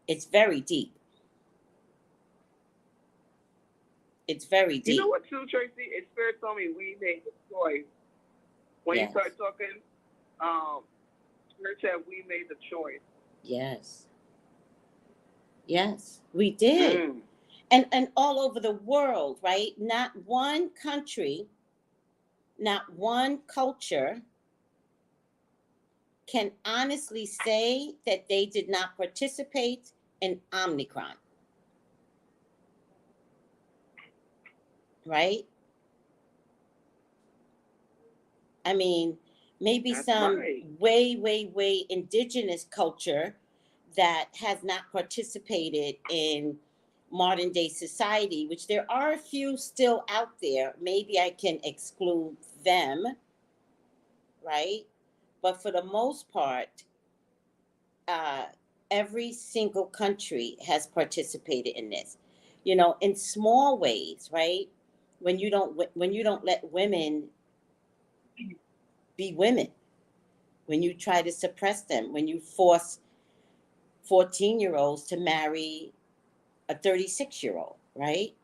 It's very deep. It's very deep. You know what, too, Tracy? It's Spirit told me we made the choice. When you start talking, Spirit said we made the choice. Yes. Yes, we did. And all over the world, right? Not one country, not one culture can honestly say that they did not participate in Omicron. Right? I mean, maybe That's some right. way indigenous culture that has not participated in modern day society, which there are a few still out there. Maybe I can exclude them, right? But for the most part, every single country has participated in this. You know, in small ways, right? When you don't let women be women, when you try to suppress them, when you force 14-year-olds to marry a 36-year-old, right?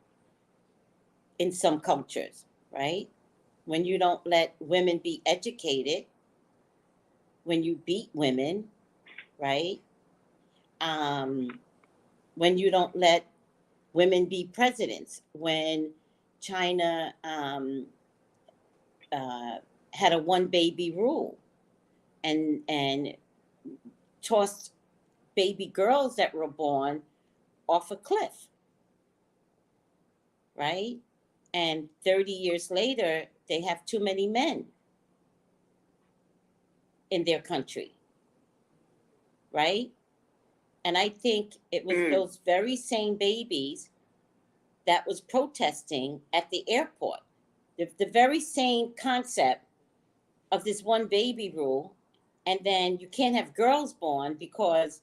In some cultures, right? When you don't let women be educated, when you beat women, right? When you don't let women be presidents, when China had a one baby rule and tossed baby girls that were born off a cliff, right? And 30 years later, they have too many men in their country, right? And I think it was those very same babies that was protesting at the airport. The very same concept of this one baby rule. And then you can't have girls born because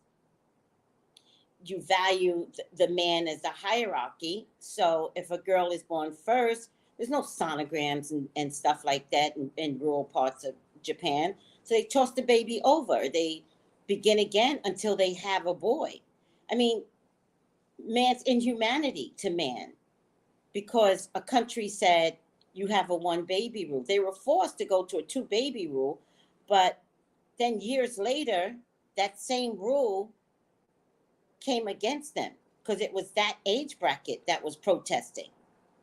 you value the man as a hierarchy. So if a girl is born first, there's no sonograms and stuff like that in rural parts of Japan. So they toss the baby over. They begin again until they have a boy. I mean, man's inhumanity to man, because a country said you have a one baby rule. They were forced to go to a two baby rule, but then years later, that same rule came against them because it was that age bracket that was protesting.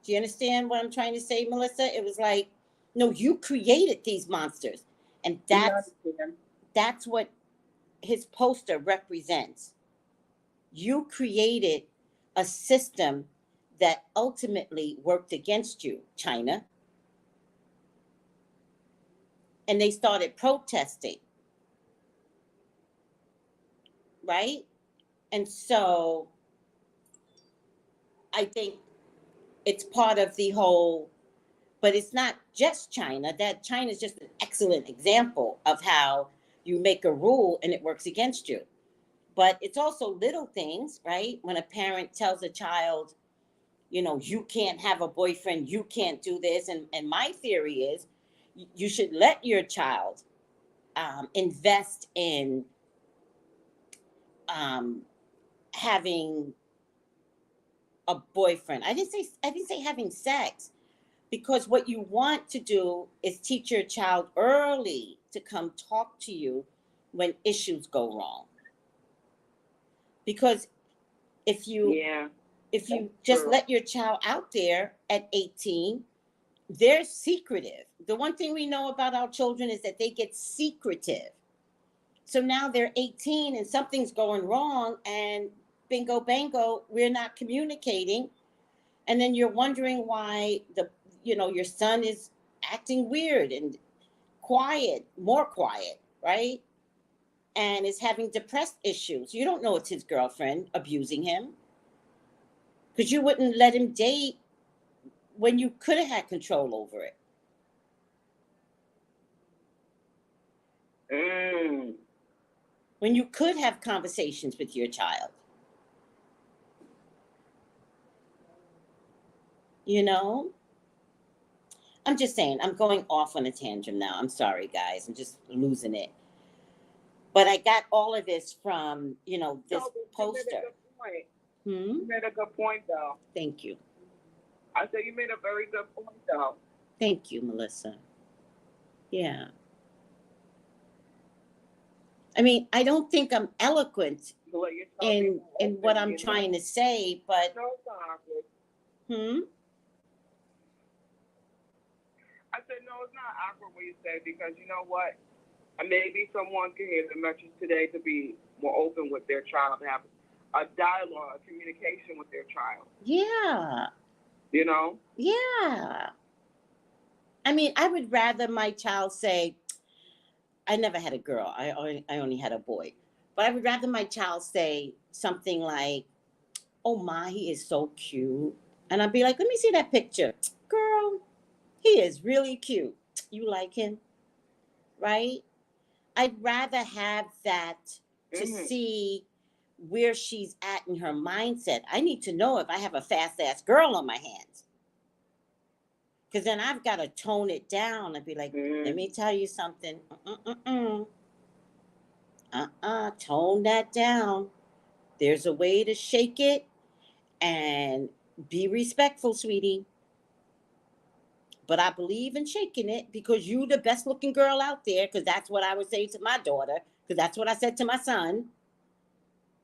Do you understand what I'm trying to say, Melissa? It was like, no, you created these monsters. And that's what his poster represents. You created a system that ultimately worked against you, China. And they started protesting. Right? And so I think it's part of the whole, but it's not just China. That China is just an excellent example of how you make a rule and it works against you. But it's also little things, right? When a parent tells a child, you know, you can't have a boyfriend, you can't do this. And my theory is you should let your child invest in having a boyfriend. I didn't say having sex, because what you want to do is teach your child early to come talk to you when issues go wrong. Because if you just let your child out there at 18, they're secretive. The one thing we know about our children is that they get secretive. So now they're 18 and something's going wrong, and bingo bango, we're not communicating. And then you're wondering why your son is acting weird and quiet, more quiet, right? And is having depressed issues. You don't know it's his girlfriend abusing him, because you wouldn't let him date when you could have had control over it. When you could have conversations with your child. You know? I'm just saying, I'm going off on a tangent now. I'm sorry, guys. I'm just losing it. But I got all of this from, this poster. You made a good point, though. Thank you. I said you made a very good point, though. Thank you, Melissa. Yeah. I mean, I don't think I'm eloquent in what I'm trying to say, but... No, it's not awkward. I said, no, it's not awkward what you say, because you know what? Maybe someone can hear the message today to be more open with their child, to have a dialogue, a communication with their child. Yeah. You know? Yeah. I mean, I would rather my child say, I never had a girl. I only had a boy. But I would rather my child say something like, oh my, he is so cute. And I'd be like, let me see that picture. Girl, he is really cute. You like him? Right? I'd rather have that to see where she's at in her mindset. I need to know if I have a fast-ass girl on my hands. Because then I've got to tone it down and be like, let me tell you something. Tone that down. There's a way to shake it, and be respectful, sweetie. But I believe in shaking it, because you the best looking girl out there, because that's what I would say to my daughter, because that's what I said to my son.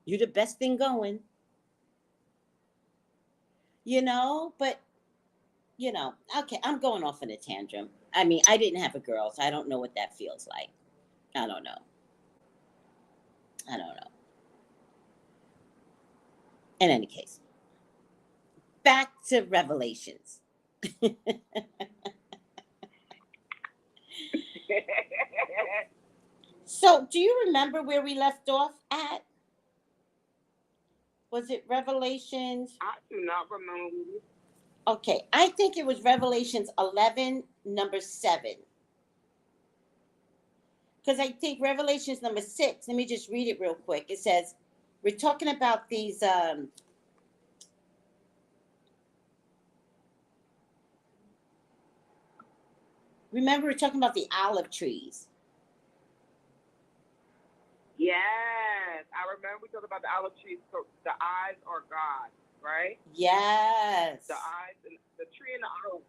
You the best thing going. But, okay, I'm going off on a tantrum. I mean, I didn't have a girl, so I don't know what that feels like. I don't know. In any case, back to Revelations. So, do you remember where we left off at? Was it Revelations? I do not remember. Okay, I think it was Revelations 11, number 7. Because I think Revelations number 6, let me just read it real quick. It says, we're talking about these... remember, we're talking about the olive trees. Yes, I remember we talked about the olive trees. So the eyes are God, right? Yes. The eyes, and the tree and the olive.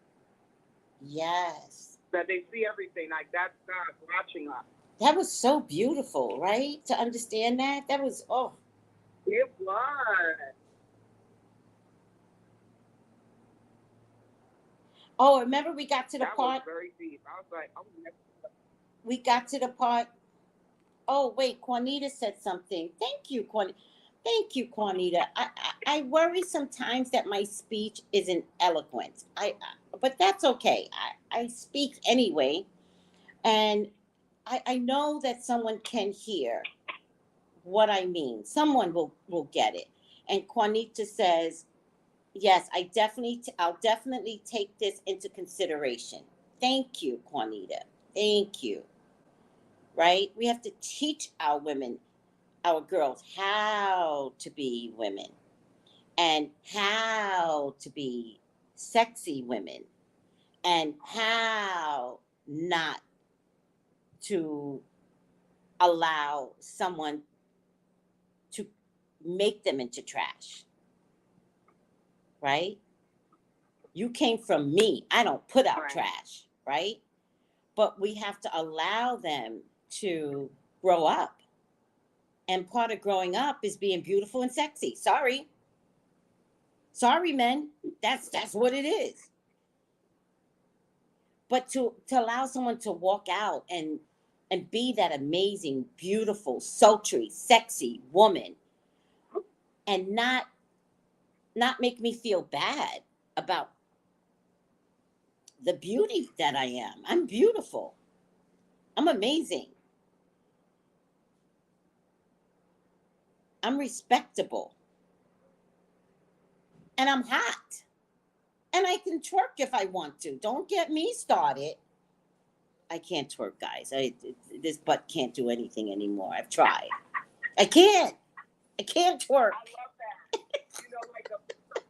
Yes. That they see everything, like that's God watching us. That was so beautiful, right? To understand that. That was, oh. It was. Oh, remember we got to the part. part. That was very deep. I was like, oh, we got to the part. Oh, wait, Juanita said something. Thank you, Juanita. Thank you, Juanita. I worry sometimes that my speech isn't eloquent. But that's okay. I speak anyway. And I know that someone can hear what I mean. Someone will get it. And Juanita says, yes, I'll definitely take this into consideration. Thank you, Juanita. Thank you. Right? We have to teach our women our girls how to be women and how to be sexy women and how not to allow someone to make them into trash, right? You came from me. I don't put out trash, right? But we have to allow them to grow up. And part of growing up is being beautiful and sexy. Sorry. Sorry, men. That's what it is. But to allow someone to walk out and be that amazing, beautiful, sultry, sexy woman and not make me feel bad about the beauty that I am. I'm beautiful. I'm amazing. I'm respectable. And I'm hot. And I can twerk if I want to. Don't get me started. I can't twerk, guys. This butt can't do anything anymore. I've tried. I can't twerk. I love that. You know, like a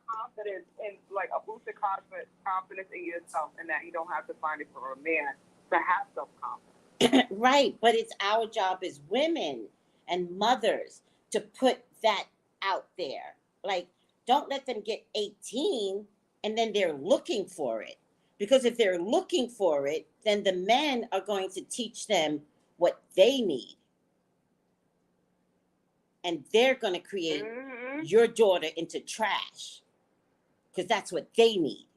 confidence and like a boosted confidence in yourself, and that you don't have to find it for a man to have self-confidence. Right, but it's our job as women and mothers to put that out there. Like, don't let them get 18 and then they're looking for it. Because if they're looking for it, then the men are going to teach them what they need. And they're going to create your daughter into trash. Because that's what they need.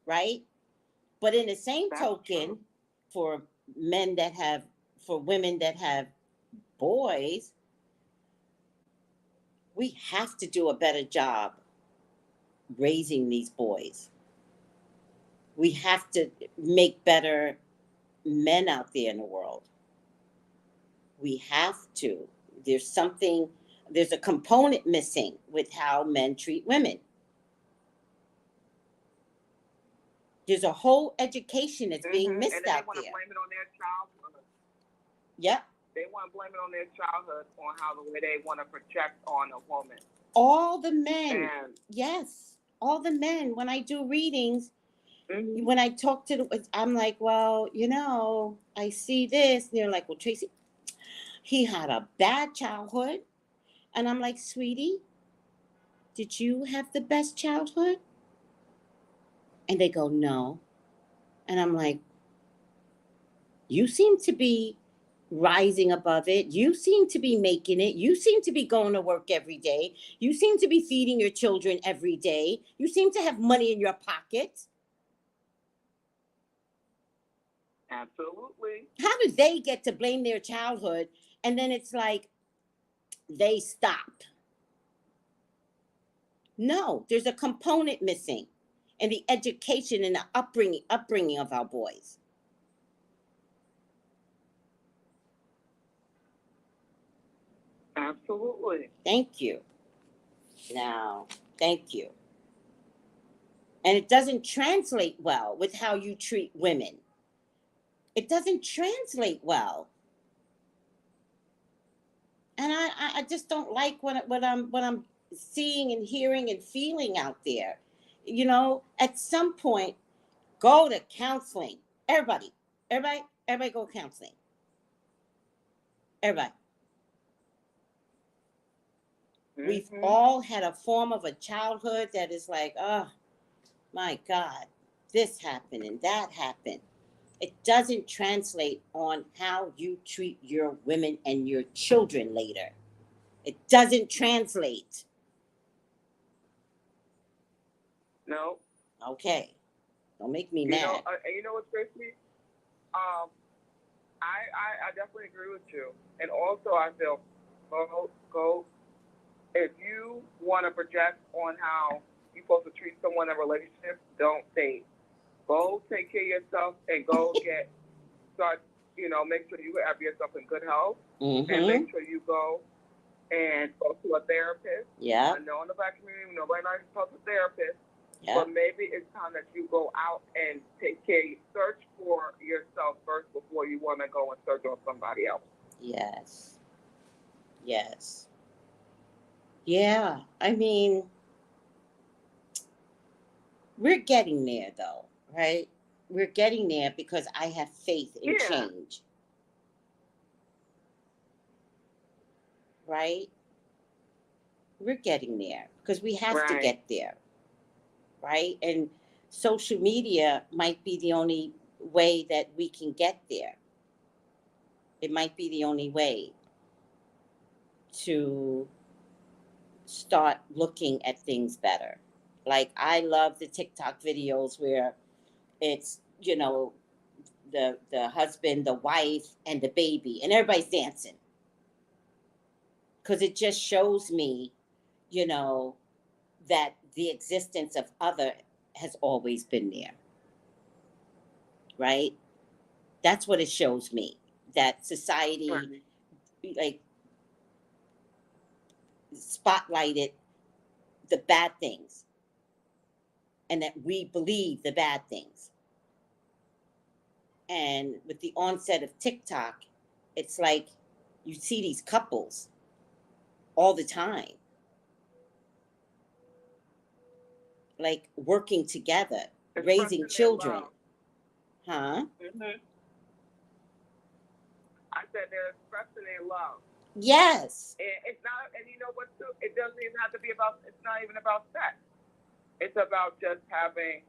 Right? But in the same token, for women that have boys, we have to do a better job raising these boys. We have to make better men out there in the world. We have to. There's a component missing with how men treat women. There's a whole education that's being missed out there. And they want to blame it on their childhood. Yep. They want to blame it on their childhood, on how the way they want to project on a woman. All the men, yes, all the men, when I do readings, when I talk to I'm like, well, I see this. And they're like, well, Tracey, he had a bad childhood. And I'm like, sweetie, did you have the best childhood? And they go, no. And I'm like, you seem to be rising above it. You seem to be making it. You seem to be going to work every day. You seem to be feeding your children every day. You seem to have money in your pocket. Absolutely. How do they get to blame their childhood and then it's like they stop? No, there's a component missing in the education and the upbringing of our boys. Absolutely. Thank you. Now, thank you. And it doesn't translate well with how you treat women. It doesn't translate well. And I just don't like what I'm seeing and hearing and feeling out there. At some point, go to counseling. Everybody go counseling. Everybody. We've all had a form of a childhood that is like, oh, my God, this happened and that happened. It doesn't translate on how you treat your women and your children later. It doesn't translate. No. Okay. Don't make me mad. You know what's crazy? I definitely agree with you. And also I feel, go. If you want to project on how you're supposed to treat someone in a relationship, don't date. Go take care of yourself and go make sure you have yourself in good health. And make sure you go to a therapist. Yeah. I know in the Black community, nobody likes to talk to therapists. Yeah. But maybe it's time that you go out and take care, search for yourself first before you want to go and search on somebody else. Yes. Yes. Yeah. I mean, we're getting there though, right? We're getting there because I have faith in Yeah. change. Right? We're getting there because we have to Right. get there. Right? And social media might be the only way that we can get there. It might be the only way to start looking at things better. Like I love the TikTok videos where it's, you know, the husband, the wife, and the baby, and everybody's dancing. Because it just shows me, you know, that the existence of other has always been there. Right? That's what it shows me. That society, Right. like, spotlighted the bad things and that we believe the bad things. And with the onset of TikTok, it's like you see these couples all the time, like working together, raising children. Huh? Mm-hmm. I said they're expressing their love. Yes. And it's not, and you know what, too? It doesn't even have to be about, it's not even about sex. It's about just having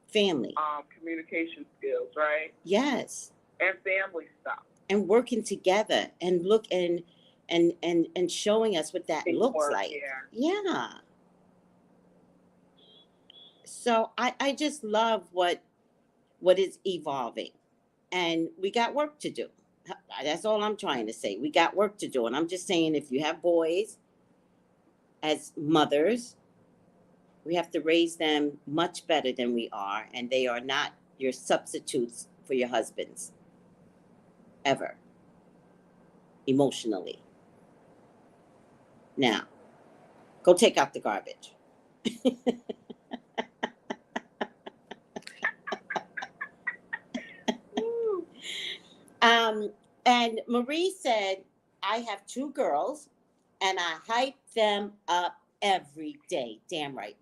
family, communication skills, right? Yes. And family stuff. And working together and look and showing us what that looks like. Yeah. So I just love what is evolving. And we got work to do. That's all I'm trying to say. We got work to do. And I'm just saying, if you have boys, as mothers, we have to raise them much better than we are. And they are not your substitutes for your husbands. Ever. Emotionally. Now, go take out the garbage. And Marie said, I have 2 girls and I hype them up every day. Damn right.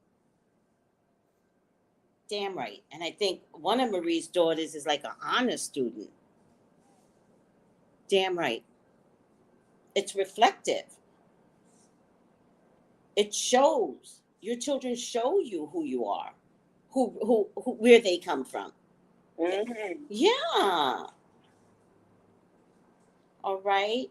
Damn right. And I think one of Marie's daughters is like an honor student. Damn right. It's reflective. It shows. Your children show you who you are, who where they come from. Mm-hmm. Yeah. All right.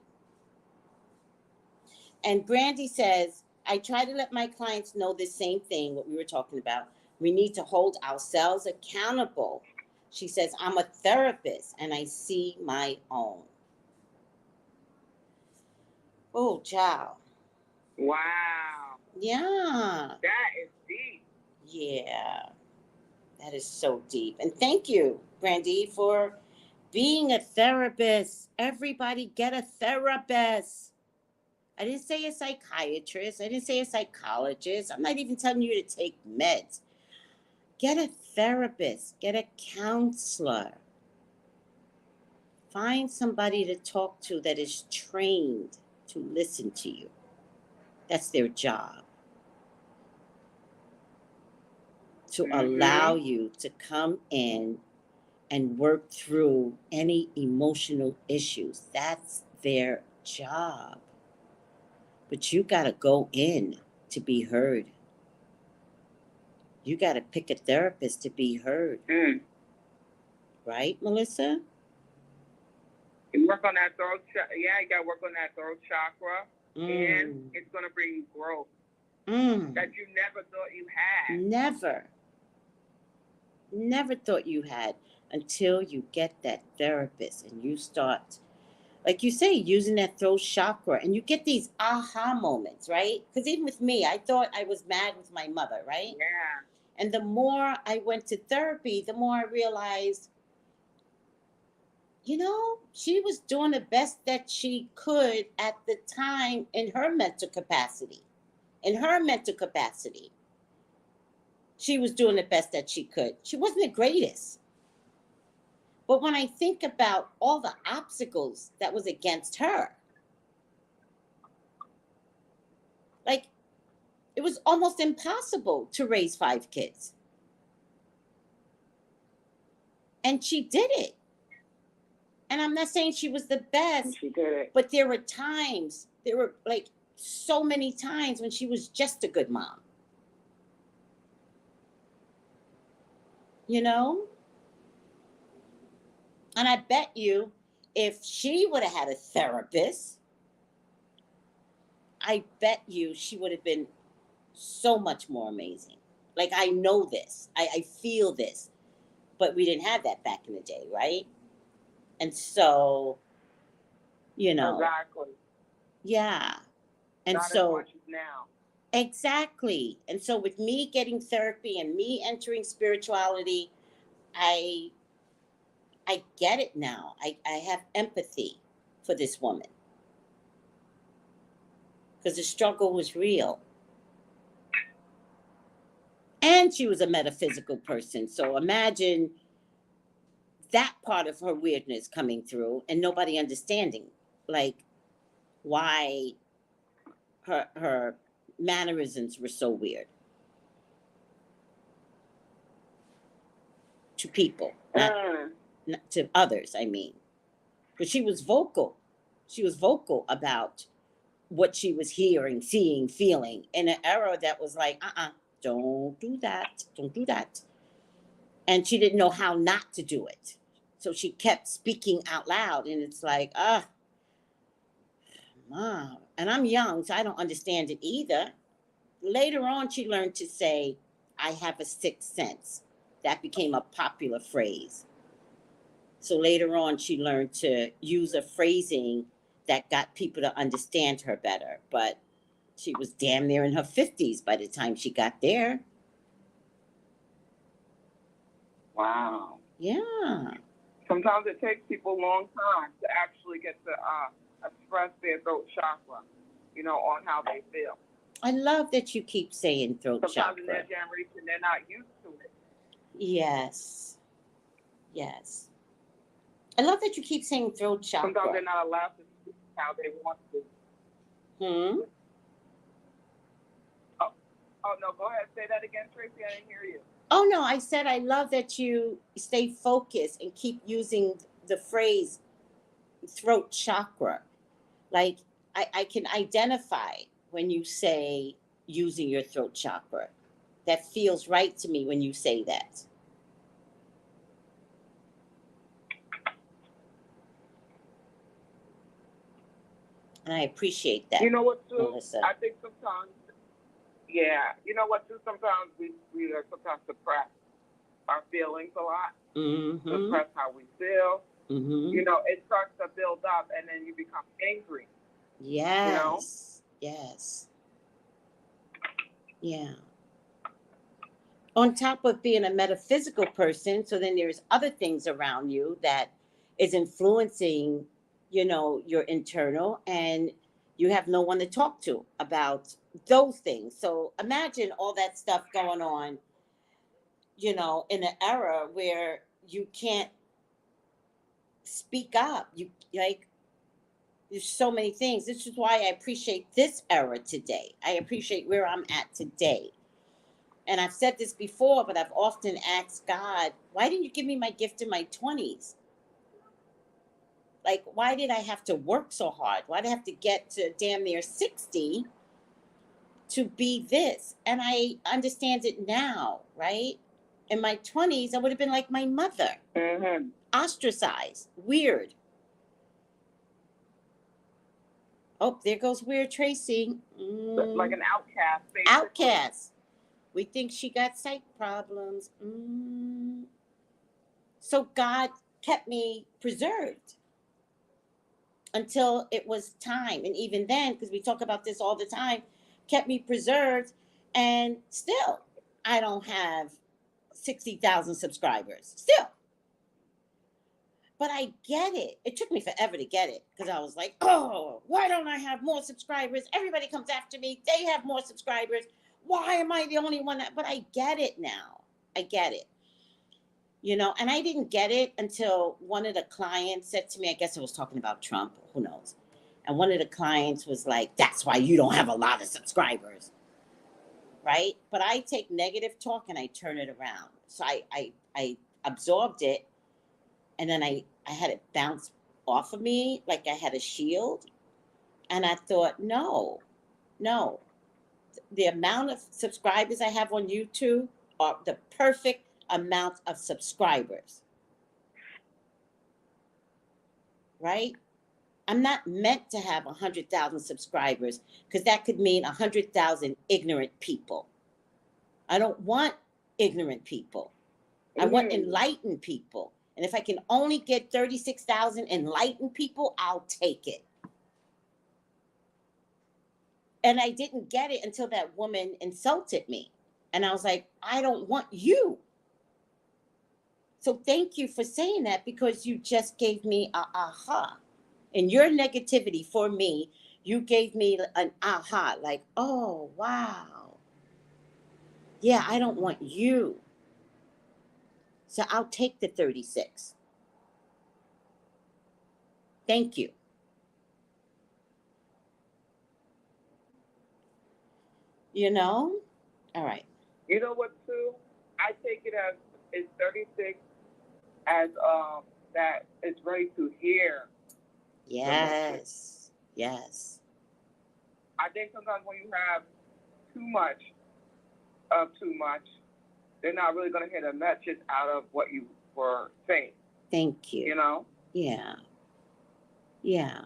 And Brandy says, I try to let my clients know the same thing, what we were talking about. We need to hold ourselves accountable. She says, I'm a therapist and I see my own. Oh, child. Wow. Yeah. That is deep. Yeah. That is so deep. And thank you, Brandy, for being a therapist. Everybody get a therapist. I didn't say a psychiatrist. I didn't say a psychologist. I'm not even telling you to take meds. Get a therapist. Get a counselor. Find somebody to talk to that is trained to listen to you. That's their job. To allow you to come in and work through any emotional issues. That's their job. But you got to go in to be heard. You got to pick a therapist to be heard. Right, Melissa? You work on that throat chakra. Yeah, you got to work on that throat chakra. And it's going to bring you growth that you never thought you had. Never thought you had until you get that therapist and you start, like you say, using that throat chakra and you get these aha moments, right? Because even with me, I thought I was mad with my mother, right? Yeah. And the more I went to therapy, the more I realized, you know, she was doing the best that she could at the time in her mental capacity. She was doing the best that she could. She wasn't the greatest. But when I think about all the obstacles that was against her, like, it was almost impossible to raise 5 kids. And she did it. And I'm not saying she was the best, She did it. but there were like so many times when she was just a good mom. You know? And I bet you if she would have had a therapist, I bet you she would have been so much more amazing. Like, I know this. I feel this. But we didn't have that back in the day, right? And so, you know. Exactly. Yeah. And Not so. as much as now. Exactly. And so with me getting therapy and me entering spirituality, I get it now. I have empathy for this woman. Because the struggle was real. And she was a metaphysical person. So imagine that part of her weirdness coming through and nobody understanding, like, why her mannerisms were so weird to people, not to others, I mean. But she was vocal. She was vocal about what she was hearing, seeing, feeling in an era that was like, don't do that. Don't do that. And she didn't know how not to do it. So she kept speaking out loud. And it's like, Mom. And I'm young, so I don't understand it either. Later on, she learned to say, I have a sixth sense. That became a popular phrase. So later on, she learned to use a phrasing that got people to understand her better. But she was damn near in her 50s by the time she got there. Wow. Yeah. Sometimes it takes people a long time to actually get to express their throat chakra, you know, on how they feel. I love that you keep saying throat Sometimes chakra. in their generation, they're not used to it. Yes. Yes. I love that you keep saying throat chakra. Sometimes they're not allowed to speak how they want to. Oh, no, go ahead. Say that again, Tracy. I didn't hear you. Oh, no, I said I love that you stay focused and keep using the phrase throat chakra. Like, I can identify when you say using your throat chakra. That feels right to me when you say that. And I appreciate that. You know what, too? Melissa. I think sometimes, yeah, you know what, too? Sometimes we are sometimes suppress our feelings a lot. Suppress how we feel. You know, it starts to build up, and then you become angry. Yes. You know? Yes. Yeah. On top of being a metaphysical person, so then there's other things around you that is influencing, you know, your internal, and you have no one to talk to about those things. So imagine all that stuff going on, you know, in an era where you can't speak up. You like, there's so many things. This is why I appreciate this era today. I appreciate where I'm at today. And I've said this before, but I've often asked God, why didn't you give me my gift in my 20s? Like, why did I have to work so hard? Why did I have to get to damn near 60 to be this? And I understand it now, right? In my 20s, I would have been like my mother. Ostracized, weird. Oh, there goes weird Tracy. Like an outcast, basically. Outcast. We think she got psych problems. So God kept me preserved until it was time. And even then, because we talk about this all the time, kept me preserved. And still, I don't have 60,000 subscribers. Still. But I get it. It took me forever to get it because I was like, oh, why don't I have more subscribers? Everybody comes after me. They have more subscribers. Why am I the only one? But I get it now. I get it. you know, and I didn't get it until one of the clients said to me, I guess it was talking about Trump, who knows. And one of the clients was like, that's why you don't have a lot of subscribers. Right? But I take negative talk and I turn it around. So I absorbed it, and then I had it bounce off of me like I had a shield. And I thought, no. The amount of subscribers I have on YouTube are the perfect amount of subscribers. Right? I'm not meant to have 100,000 subscribers, because that could mean 100,000 ignorant people. I don't want ignorant people. I want enlightened people. And if I can only get 36,000 enlightened people, I'll take it. And I didn't get it until that woman insulted me. And I was like, I don't want you. So thank you for saying that, because you just gave me a aha. In your negativity for me, you gave me an aha, like, oh, wow. Yeah, I don't want you. So I'll take the 36. Thank you. You know? All right. You know what, too? I take it as it's 36 as that it's ready to hear. Yes. Yes. I think sometimes when you have too much of too much, they're not really going to hear the message out of what you were saying. Thank you. You know? Yeah. Yeah.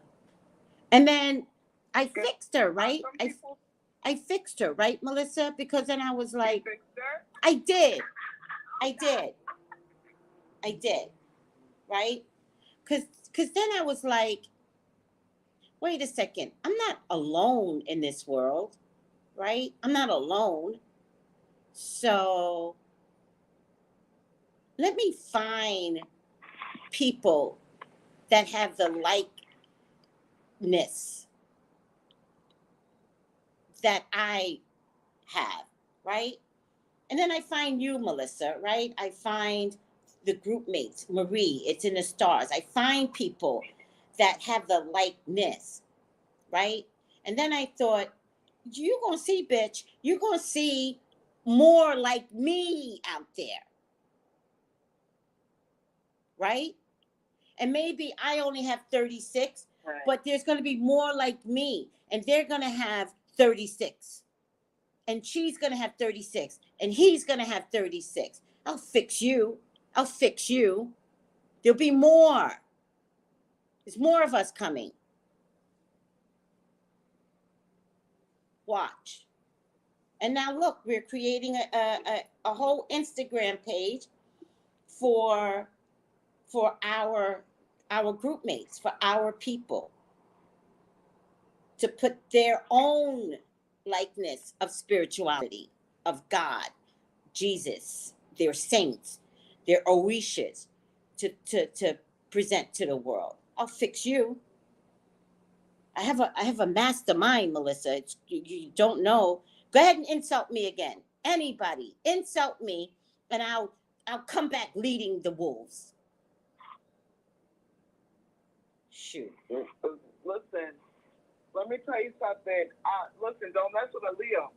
And then I fixed her, right? I fixed her, right, Melissa? Because then I was like, you fixed her? I did. Right? Because then I was like, wait a second. I'm not alone in this world, right? I'm not alone. So let me find people that have the likeness that I have, right? And then I find you, Melissa, right? I find the group mates, Marie, it's in the stars. I find people that have the likeness, right? And then I thought, you're going to see, bitch, you're going to see more like me out there, right? And maybe I only have 36, right, but there's going to be more like me, and they're going to have 36. And she's going to have 36, and he's going to have 36. I'll fix you. There'll be more. There's more of us coming. Watch. And now look, we're creating a whole Instagram page for our group mates, for our people, to put their own likeness of spirituality, of God, Jesus, their saints, their orishas, to present to the world. I'll fix you. I have a mastermind, Melissa. You don't know. Go ahead and insult me again. Anybody, insult me, and I'll come back leading the wolves. Shoot. Listen, let me tell you something. Listen, don't mess with a Leo.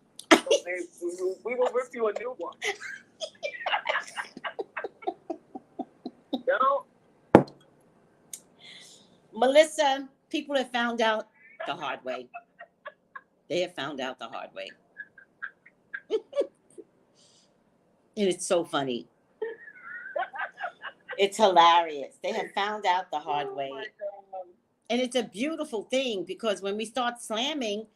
We will rip you a new one. Don't. Melissa, people have found out the hard way. They have found out the hard way. And it's so funny. It's hilarious. They have found out the hard way. And it's a beautiful thing, because when we start slamming,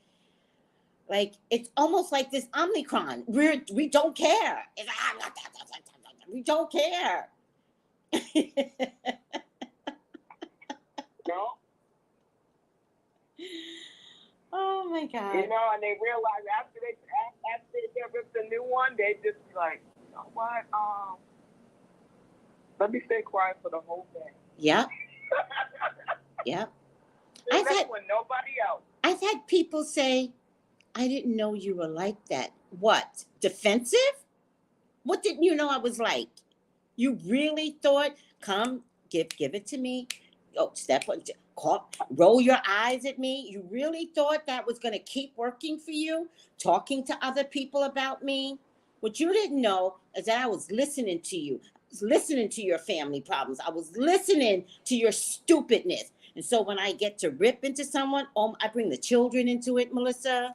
like, it's almost like this Omicron. We don't care. We don't care. No. Oh my God. You know, and they realize after they get ripped a new one, they just be like, you know what? Let me stay quiet for the whole thing. Yeah. Yeah. That's when nobody else. I've had people say, I didn't know you were like that. What? Defensive? What didn't you know I was like? You really thought, come, give it to me. Oh, step on, roll your eyes at me. You really thought that was going to keep working for you, talking to other people about me? What you didn't know is that I was listening to you. I was listening to your family problems. I was listening to your stupidness. And so when I get to rip into someone, I bring the children into it, Melissa.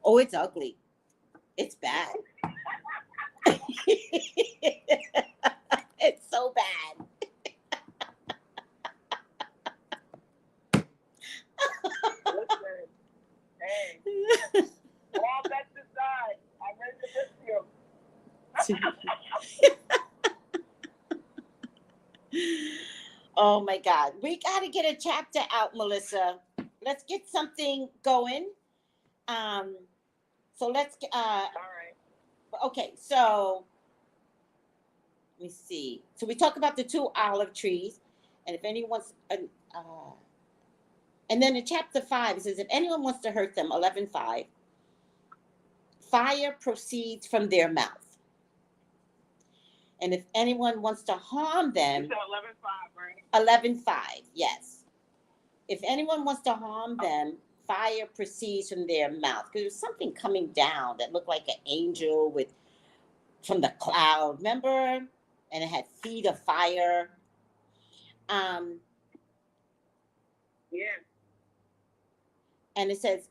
Oh, it's ugly. It's bad. It's so bad. Listen, hey, all bets aside, I'm ready to miss you. Oh my God. We got to get a chapter out, Melissa. Let's get something going. So let's, All right. okay, so let me see. So we talk about the 2 olive trees. And if anyone's, and then in chapter 5, it says, if anyone wants to hurt them, 11:5, fire proceeds from their mouth. And if anyone wants to harm them, 11:5, right? 11:5, yes. If anyone wants to harm them, fire proceeds from their mouth. Because there's something coming down that looked like an angel from the cloud, remember? And it had feet of fire. Yeah. And it says,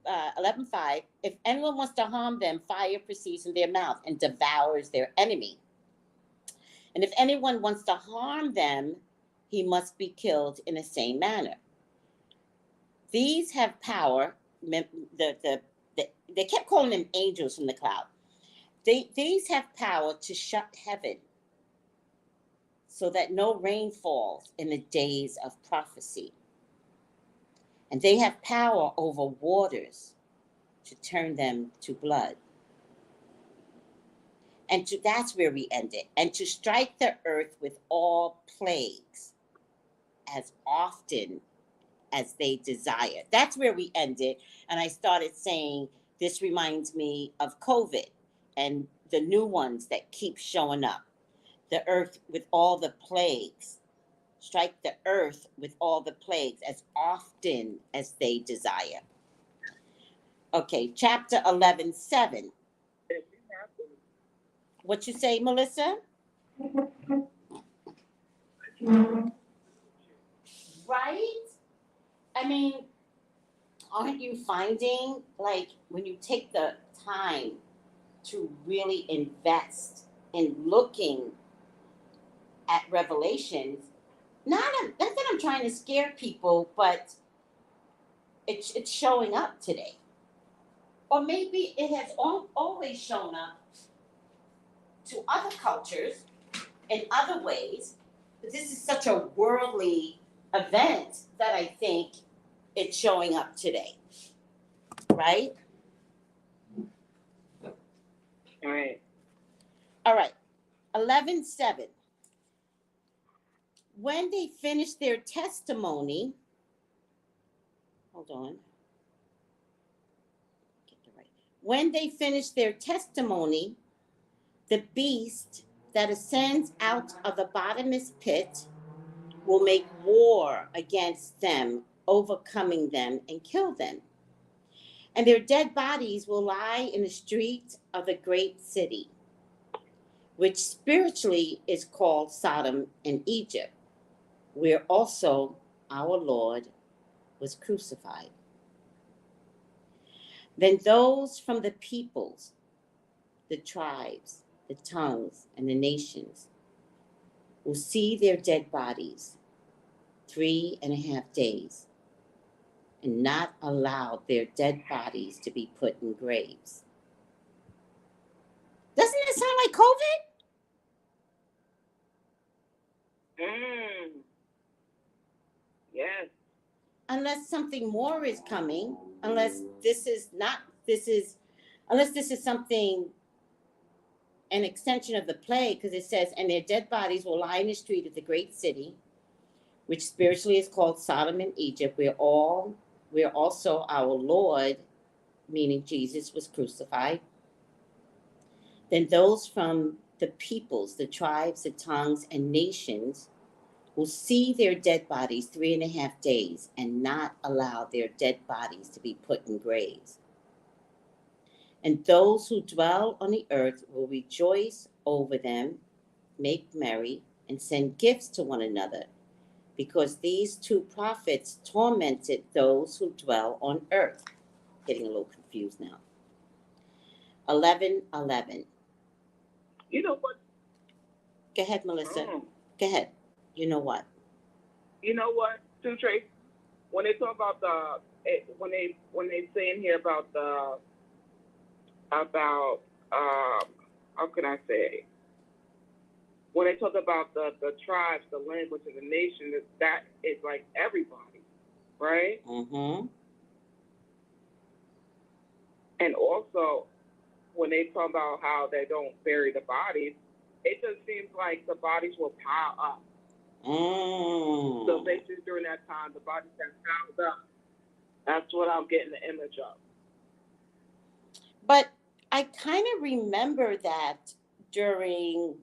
11:5, if anyone wants to harm them, fire proceeds from their mouth and devours their enemy. And if anyone wants to harm them, he must be killed in the same manner. These have power. They kept calling them angels from the cloud. These have power to shut heaven so that no rain falls in the days of prophecy. And they have power over waters to turn them to blood. And that's where we end it. And to strike the earth with all plagues as often as they desire. That's where we ended. And I started saying, this reminds me of COVID and the new ones that keep showing up. The earth with all the plagues. Strike the earth with all the plagues as often as they desire. Okay, chapter 11:7. What you say, Melissa? Right? I mean, aren't you finding, like, when you take the time to really invest in looking at Revelations, not that I'm trying to scare people, but it's showing up today. Or maybe it has always shown up to other cultures in other ways, but this is such a worldly event that I think it's showing up today. Right? All right. All right. 11:7. When they finish their testimony, hold on. Get the right. When they finish their testimony, the beast that ascends out of the bottomless pit will make war against them, overcoming them and kill them. And their dead bodies will lie in the streets of the great city, which spiritually is called Sodom and Egypt, where also our Lord was crucified. Then those from the peoples, the tribes, the tongues, and the nations will see their dead bodies 3.5 days and not allow their dead bodies to be put in graves. Doesn't it sound like COVID? Yes. Unless something more is coming, unless this is something, an extension of the plague, because it says, and their dead bodies will lie in the street of the great city, which spiritually is called Sodom and Egypt, where also our Lord, meaning Jesus, was crucified. Then those from the peoples, the tribes, the tongues, and nations will see their dead bodies 3.5 days and not allow their dead bodies to be put in graves. And those who dwell on the earth will rejoice over them, make merry, and send gifts to one another, because these two prophets tormented those who dwell on earth. Getting a little confused now. 11:11. You know what? Go ahead, Melissa. Go ahead. You know what? You know what, too, Trace? When they talk about when they say in here about how can I say? When they talk about the tribes, the language, and the nation, that is like everybody, right? Mm-hmm. And also, when they talk about how they don't bury the bodies, it just seems like the bodies will pile up. So basically during that time, the bodies have piled up. That's what I'm getting the image of. But I kind of remember that during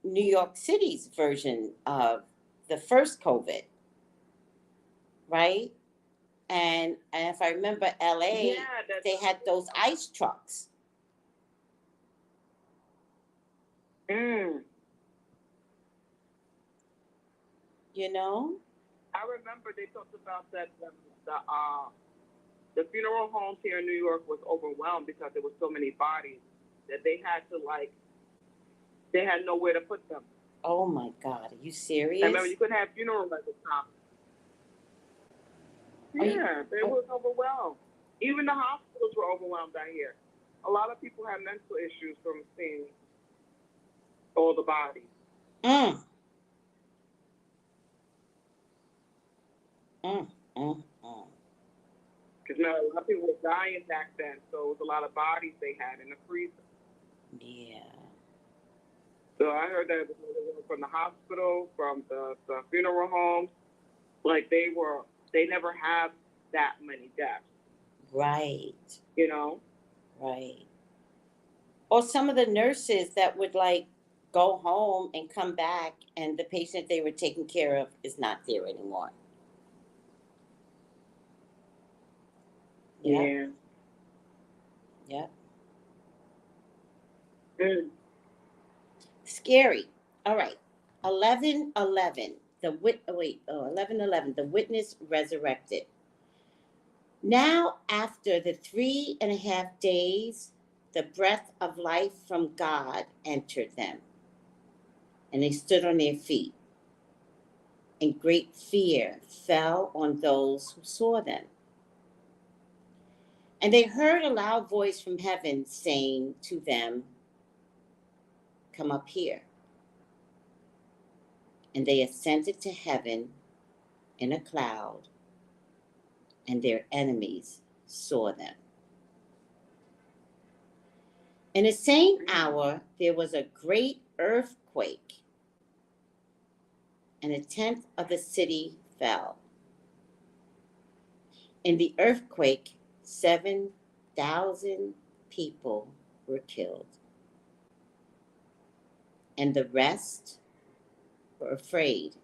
New York City's version of the first COVID, right? And if I remember LA, they had those ice trucks. You know? I remember they talked about that the funeral homes here in New York was overwhelmed because there were so many bodies that they had nowhere to put them. Oh my God, are you serious? I remember you couldn't have funerals at the time. Yeah, they was overwhelmed. Even the hospitals were overwhelmed out here. A lot of people have mental issues from seeing all the bodies. Because a lot of people were dying back then, so it was a lot of bodies they had in the freezer. Yeah. So I heard that from the hospital, from the funeral homes, like they never have that many deaths. Right. You know? Right. Or some of the nurses that would like go home and come back and the patient they were taking care of is not there anymore. Yeah. Yep. Scary. All right. 11:11. 11:11. The witness resurrected. Now, after the 3.5 days, the breath of life from God entered them, and they stood on their feet, and great fear fell on those who saw them. And they heard a loud voice from heaven saying to them, "Come up here." And they ascended to heaven in a cloud, and their enemies saw them. In the same hour, there was a great earthquake, and 1/10 of the city fell. In the earthquake, 7,000 people were killed, and the rest were afraid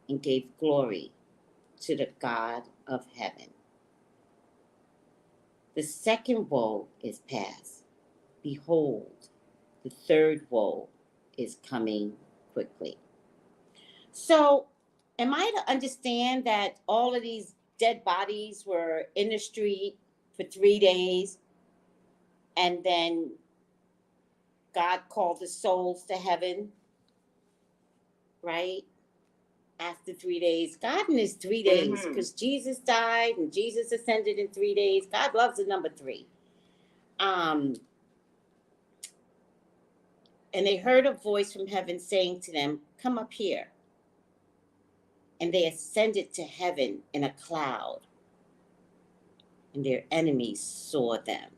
and gave glory to the God of heaven. The second woe is past. Behold, the third woe is coming quickly. So, am I to understand that all of these dead bodies were in the street for 3 days, and then God called the souls to heaven, right? After 3 days. God in his 3 days, because Jesus died and Jesus ascended in 3 days. God loves the number 3. And they heard a voice from heaven saying to them, "Come up here." And they ascended to heaven in a cloud, and their enemies saw them.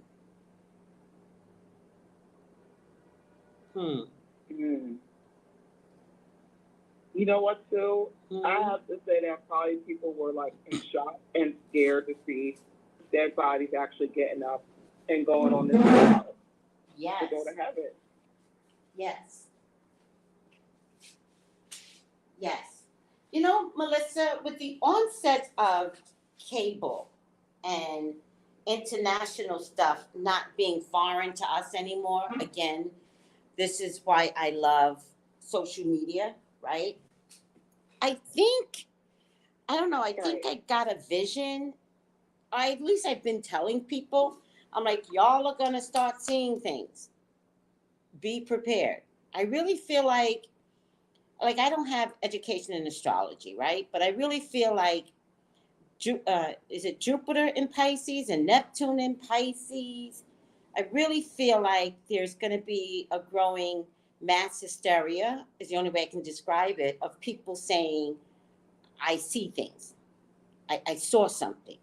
You know what, too? I have to say that probably people were like in shock and scared to see dead bodies actually getting up and going on this cloud to go to heaven. Yes. Yes. You know, Melissa, with the onset of cable and international stuff not being foreign to us anymore, again, this is why I love social media, right? I think, I don't know, I think I got a vision. At least I've been telling people, I'm like, y'all are going to start seeing things. Be prepared. I really feel like I don't have education in astrology, right? But I really feel like, is it Jupiter in Pisces and Neptune in Pisces? I really feel like there's going to be a growing mass hysteria, is the only way I can describe it, of people saying, I see things. I saw something,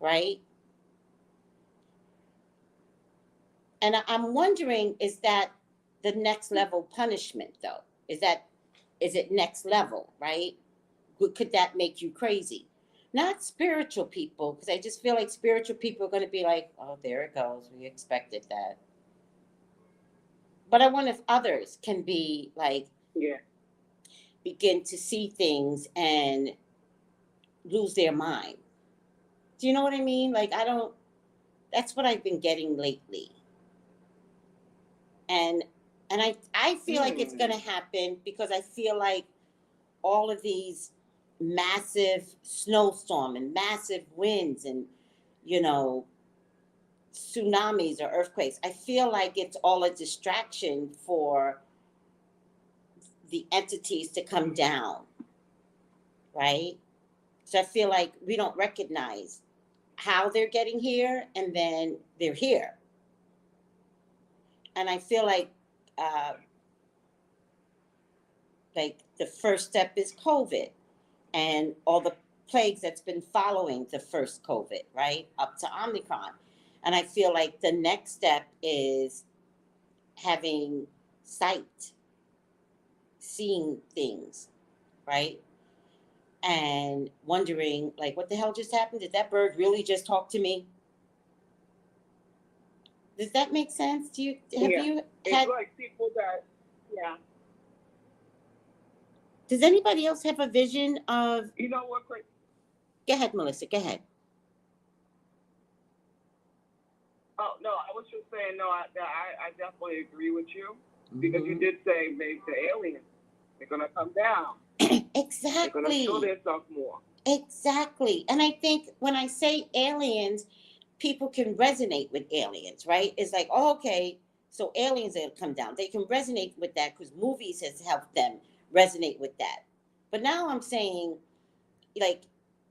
right? And I'm wondering, is that the next level punishment, though? Is it next level, right? Could that make you crazy? Not spiritual people, because I just feel like spiritual people are going to be like, oh, there it goes. We expected that. But I wonder if others can be like, Yeah. begin to see things and lose their mind. Do you know what I mean? Like, I don't, that's what I've been getting lately. And I feel like it's going to happen because I feel like all of these massive snowstorm and massive winds and, you know, tsunamis or earthquakes, I feel like it's all a distraction for the entities to come down, right? So I feel like we don't recognize how they're getting here, and then they're here. And I feel uh, like the first step is COVID and all the plagues that's been following the first COVID, right? Up to Omicron. And I feel like the next step is having sight, seeing things, right? And wondering, like, what the hell just happened? Did that bird really just talk to me? Does that make sense? Do you have you had? It's like people that, yeah. Does anybody else have a vision of? You know what? Go ahead, Melissa. Go ahead. Oh no, I was just saying no. I definitely agree with you because you did say maybe the aliens they're gonna come down. Exactly. They're gonna show themselves more. Exactly. And I think when I say aliens, people can resonate with aliens, right? It's like, oh, okay, so aliens are gonna come down. They can resonate with that because movies has helped them resonate with that. But now I'm saying, like,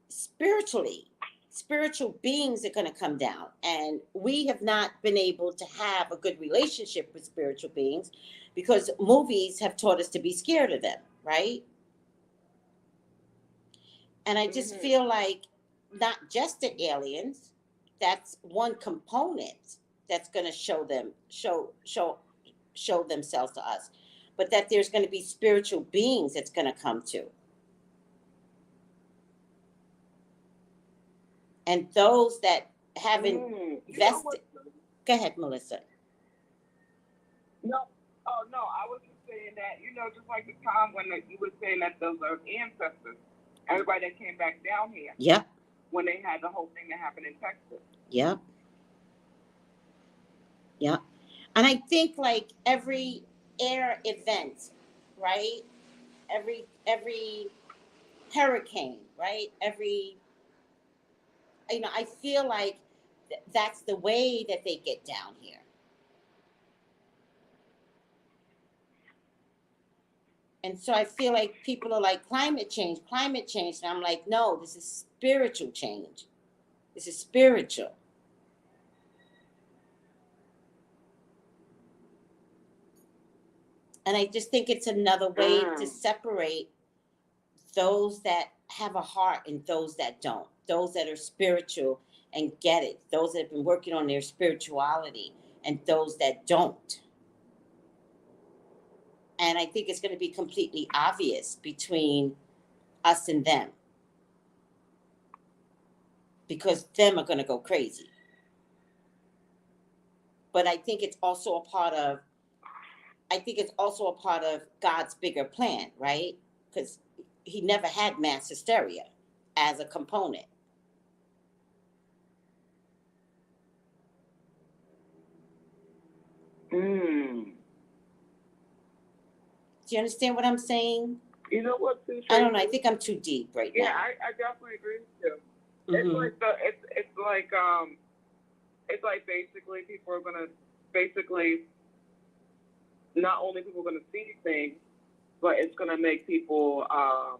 spiritually, spiritual beings are going to come down, and we have not been able to have a good relationship with spiritual beings because movies have taught us to be scared of them, right? And I just feel like not just the aliens, that's one component that's going to show themselves to us, but that there's going to be spiritual beings that's going to come to. And those that haven't vested. Go ahead, Melissa. No, oh no, I was just saying that, just like the time when you were saying that those are ancestors, everybody that came back down here. Yep. When they had the whole thing that happened in Texas. Yep. Yep. And I think like every air event, right? Every hurricane, right? I feel like that's the way that they get down here. And so I feel like people are like, climate change. And I'm like, no, this is spiritual change. This is spiritual. And I just think it's another way to separate those that have a heart and those that don't. Those that are spiritual and get it. Those that have been working on their spirituality and those that don't. And I think it's going to be completely obvious between us and them. Because them are going to go crazy. But I think it's also a part of God's bigger plan, right? because he never had mass hysteria as a component. Mm. Do you understand what I'm saying? You know what, too, I don't know. I think I'm too deep right now. Yeah, I definitely agree with you. Mm-hmm. It's like basically people are gonna not only people are gonna see things, but it's gonna make people how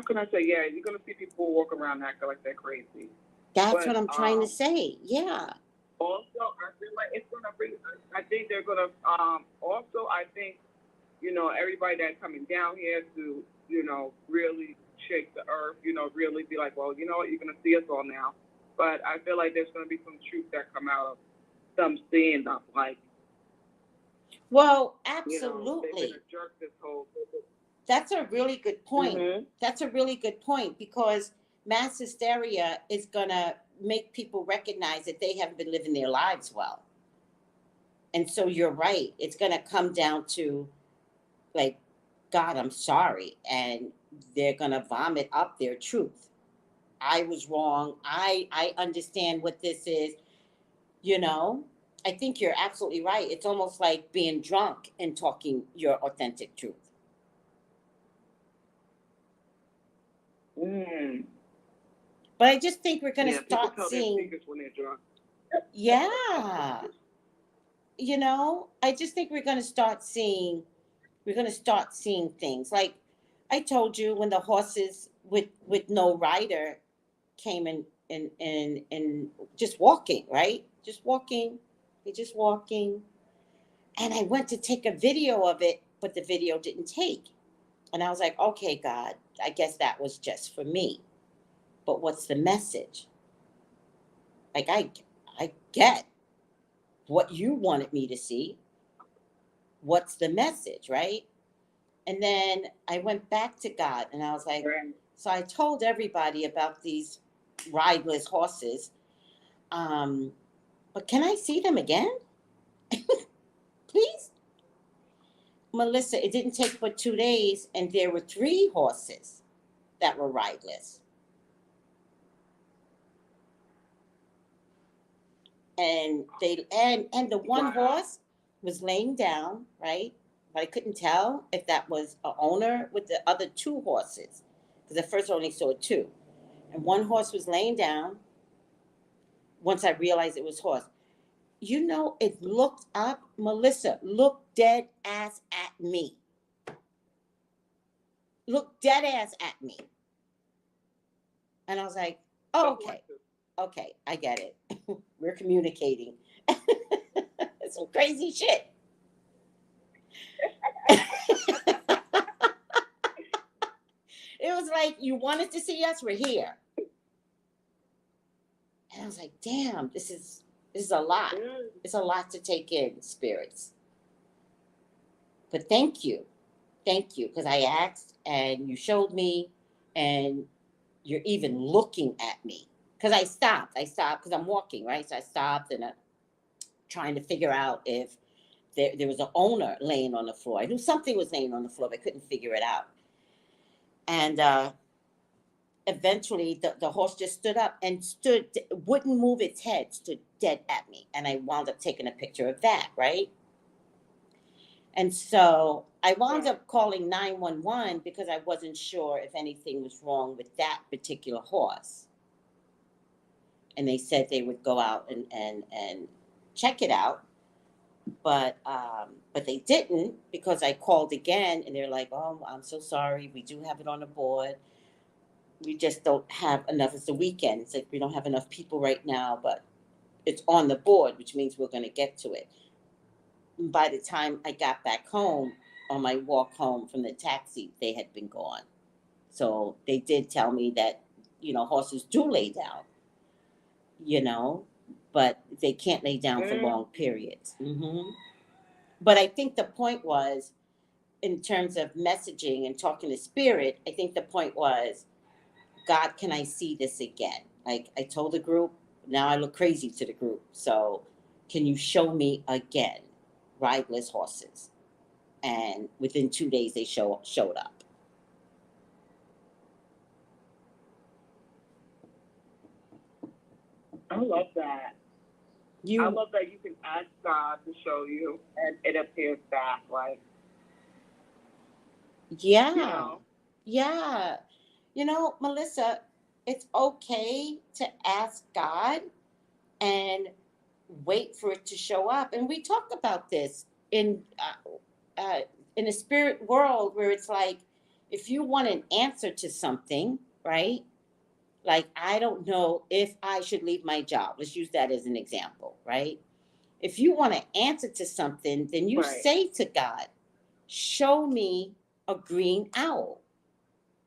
can I say, yeah, you're gonna see people walk around acting like they're crazy. That's what I'm trying to say. Yeah. Also, I feel like it's gonna bring. I think they're gonna. Also, I think, everybody that's coming down here to, really shake the earth. Really be like, well, you know what, you're gonna see us all now. But I feel like there's gonna be some truth that come out of some stand up. Like, well, absolutely. They've been a jerk this whole. That's a really good point. Mm-hmm. That's a really good point, because mass hysteria is going to make people recognize that they haven't been living their lives well. And so you're right. It's going to come down to, like, God, I'm sorry. And they're going to vomit up their truth. I was wrong. I understand what this is. I think you're absolutely right. It's almost like being drunk and talking your authentic truth. Mm. But I just think we're going to start people tell seeing. Their secrets when they're drunk. Yeah. I just think we're going to start seeing things. Like I told you, when the horses with no rider came in and just walking, right? Just walking. They're just walking. And I went to take a video of it, but the video didn't take. And I was like, okay, God, I guess that was just for me. But what's the message? Like, I get what you wanted me to see. What's the message, right? And then I went back to God and I was like, so I told everybody about these rideless horses. But can I see them again? Please? Melissa, it didn't take but 2 days and there were 3 horses that were rideless. And the one horse was laying down, right? But I couldn't tell if that was an owner with the other 2 horses, because at first I only saw 2. And one horse was laying down. Once I realized it was horse, it looked up. Melissa looked dead ass at me. Looked dead ass at me. And I was like, oh, okay, I get it. We're communicating. Some crazy shit. It was like, you wanted to see us, we're here. And I was like, damn, this is a lot. It's a lot to take in, spirits. But thank you, because I asked and you showed me, and you're even looking at me. Because I stopped because I'm walking, right? So I stopped and I'm trying to figure out if there was an owner laying on the floor. I knew something was laying on the floor, but I couldn't figure it out. And eventually the horse just stood up and wouldn't move its head, stood dead at me. And I wound up taking a picture of that, right? And so I wound up calling 911 because I wasn't sure if anything was wrong with that particular horse. And they said they would go out and check it out. But they didn't, because I called again and they're like, oh, I'm so sorry. We do have it on the board. We just don't have enough. It's the weekend. It's like we don't have enough people right now, but it's on the board, which means we're going to get to it. By the time I got back home, on my walk home from the taxi, they had been gone. So they did tell me that, horses do lay down, but they can't lay down for long periods. Mm-hmm. But I think the point was, in terms of messaging and talking to spirit, I think the point was, God, can I see this again? Like I told the group, now I look crazy to the group. So can you show me again rideless horses? and within 2 days they showed up. I love that. I love that you can ask God to show you, and it appears back. Like, yeah, you know. yeah. You know, Melissa, it's okay to ask God and wait for it to show up. And we talked about this in a spirit world where it's like, if you want an answer to something, right? Like, I don't know if I should leave my job. Let's use that as an example, right? If you want an answer to something, then you say to God, show me a green owl,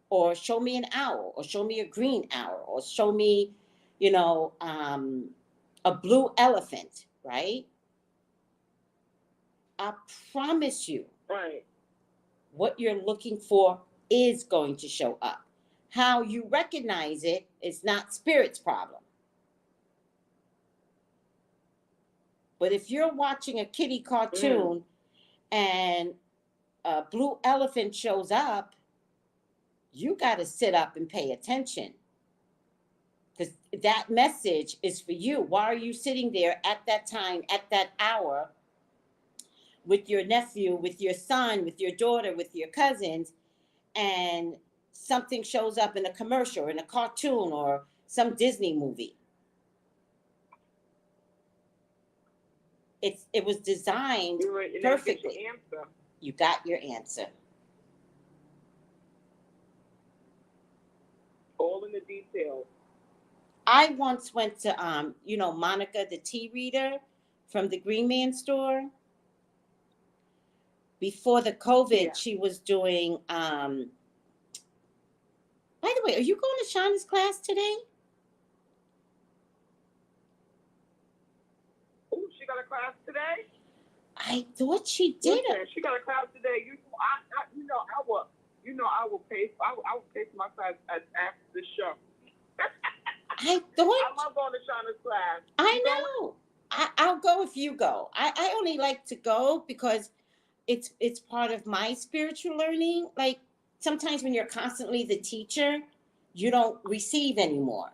or show me an owl, or show me a green owl, or show me, you know, a blue elephant, right? I promise you, what you're looking for is going to show up. How you recognize it is not spirit's problem. But if you're watching a kiddie cartoon and a blue elephant shows up, you got to sit up and pay attention. Because that message is for you. Why are you sitting there at that time, at that hour, with your nephew, with your son, with your daughter, with your cousins, and something shows up in a commercial, or in a cartoon, or some Disney movie? It was designed perfectly. You got your answer. All in the details. I once went to, you know, Monica, the tea reader from the Green Man store. Before the COVID, she was doing, by the way, are you going to Shauna's class today? Oh, she got a class today? I thought she did. Listen, she got a class today. I will pay for my class after the show. I thought. I love going to Shauna's class. I know. I'll go if you go. I only like to go because it's part of my spiritual learning. Like, sometimes when you're constantly the teacher, you don't receive anymore,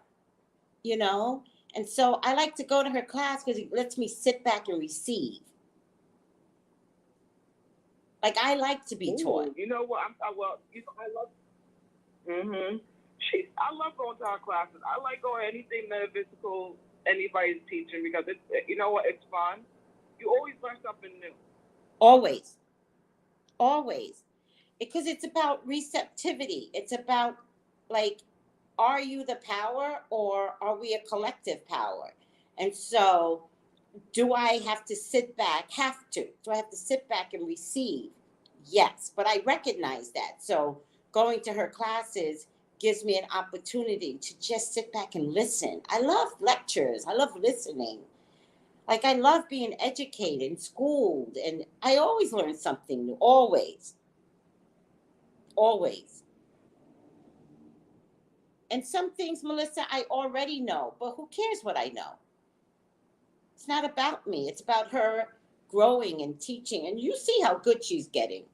you know? And so I like to go to her class because it lets me sit back and receive. Like, I like to be taught. You know what? I love. I love going to our classes. I like going to anything metaphysical anybody's teaching, because it's, you know what? It's fun. You always learn something new. Always. Because it's about receptivity. It's about, like, are you the power, or are we a collective power? And so, do I have to sit back? Do I have to sit back and receive? Yes, but I recognize that. So going to her classes gives me an opportunity to just sit back and listen. I love lectures. I love listening. Like, I love being educated and schooled, and I always learn something new. Always. And some things, Melissa, I already know, but who cares what I know? It's not about me. It's about her growing and teaching. And you see how good she's getting.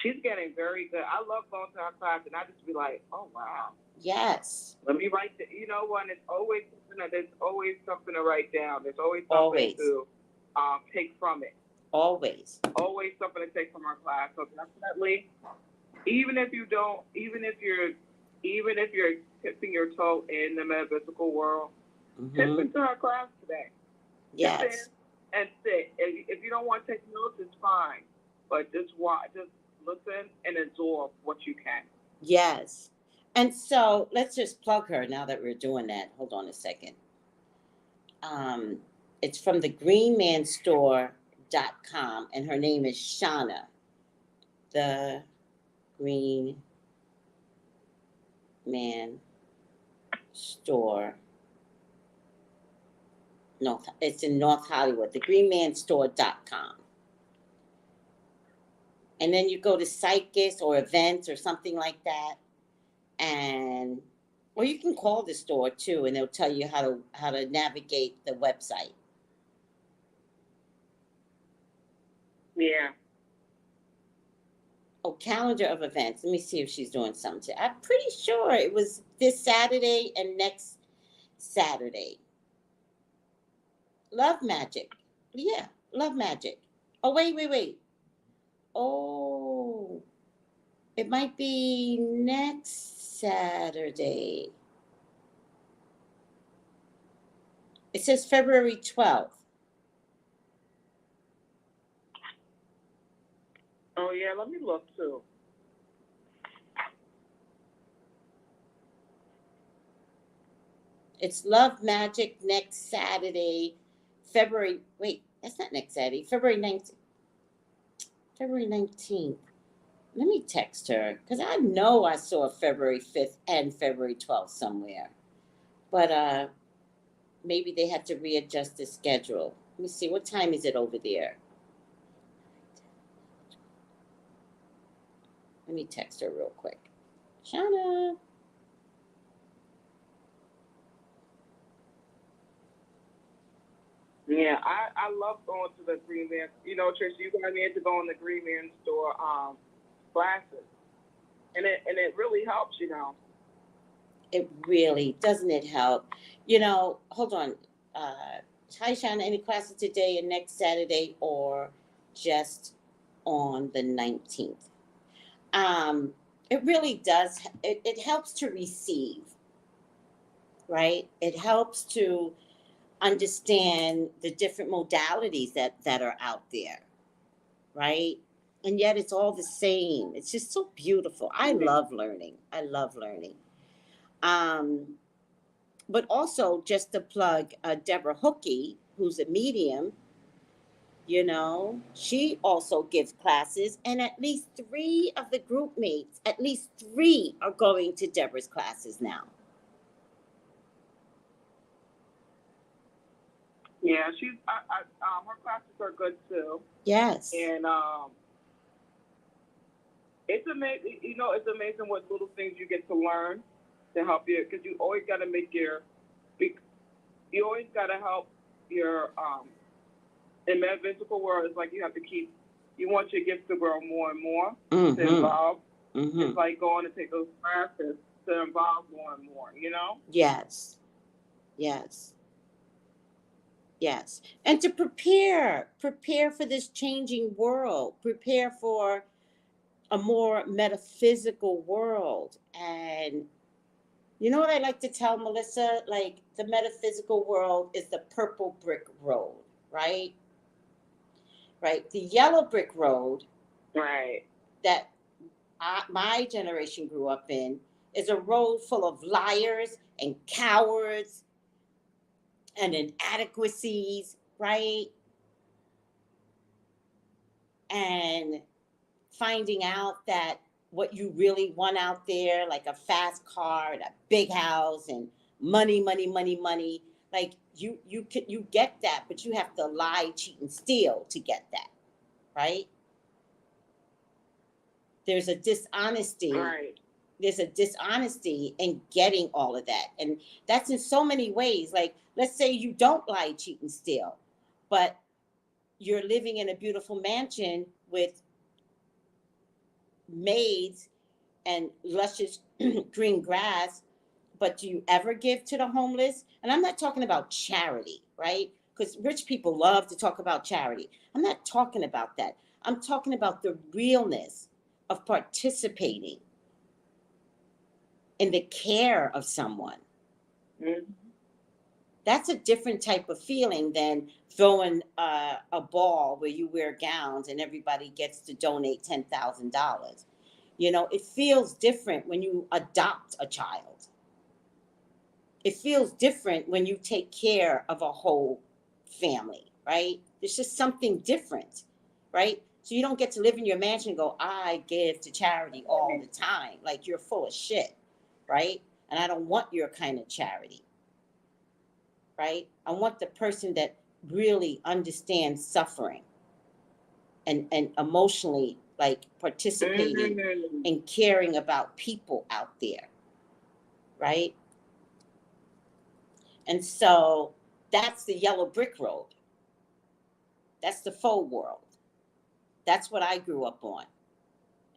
She's getting very good. I love going to our class, and I just be like, oh, wow. Yes. Let me write the, you know what? There's always something to write down. There's always something to take from it. Always something to take from our class. So definitely, even if you're tipping your toe in the metaphysical world, tip into our class today. Yes. Tip in and sit. If you don't want to take notes, it's fine. But just listen and absorb what you can. Yes. And so let's just plug her now that we're doing that. Hold on a second. It's from the greenmanstore.com, and her name is Shauna. The Green Man Store. No, it's in North Hollywood. The greenmanstore.com. And then you go to Psychus or events or something like that. And, or you can call the store too, and they'll tell you how to navigate the website. Yeah. Oh, calendar of events. Let me see if she's doing something. I'm pretty sure it was this Saturday and next Saturday. Love Magic. Yeah, Love Magic. Oh, wait. Oh, it might be next Saturday. It says February 12th. Oh, yeah, let me look, too. It's Love Magic next Saturday, February. Wait, that's not next Saturday. February 19th. February 19th. Let me text her because I know I saw February 5th and February 12th somewhere. But maybe they had to readjust the schedule. Let me see. What time is it over there? Let me text her real quick. Shauna. Yeah, I love going to the Green Man. You know, Trish, you got me into going to the Green Man store classes, and it really helps, you know. It really, doesn't it help? You know, hold on. Hi, Shauna. Any classes today and next Saturday or just on the 19th? It really does. It helps to receive, right? It helps to understand the different modalities that are out there, right? And yet it's all the same. It's just so beautiful. I love learning. But also just to plug Deborah Hookey, who's a medium, you know, she also gives classes, and at least 3 of the group mates, at least 3 are going to Deborah's classes now. Yeah, she's her classes are good too. Yes. And it's amazing. You know, it's amazing what little things you get to learn to help you, because you always got to you always got to help your in metaphysical world. It's like you have to you want your gifts to grow more and more, to evolve. It's like going to take those classes to evolve more and more, you know? Yes. And to prepare for this changing world, prepare for a more metaphysical world. And you know what I like to tell Melissa? Like, the metaphysical world is the purple brick road, right? Right. The yellow brick road, right, that my generation grew up in, is a road full of liars and cowards and inadequacies, right? And finding out that what you really want out there, like a fast car and a big house and money, like you get that, but you have to lie, cheat, and steal to get that, right? There's a dishonesty. right. There's a dishonesty in getting all of that. And that's in so many ways. Like, let's say you don't lie, cheat, and steal, but you're living in a beautiful mansion with maids and luscious green grass, but do you ever give to the homeless? And I'm not talking about charity, right? Because rich people love to talk about charity. I'm not talking about that. I'm talking about the realness of participating in the care of someone. Mm-hmm. That's a different type of feeling than throwing a ball where you wear gowns and everybody gets to donate $10,000. You know, it feels different when you adopt a child. It feels different when you take care of a whole family, right? There's just something different, right? So you don't get to live in your mansion and go, I give to charity all the time. Like, you're full of shit, right? And I don't want your kind of charity, right? I want the person that really understands suffering and emotionally, like, participating and caring about people out there, right? And so that's the yellow brick road. That's the faux world. That's what I grew up on.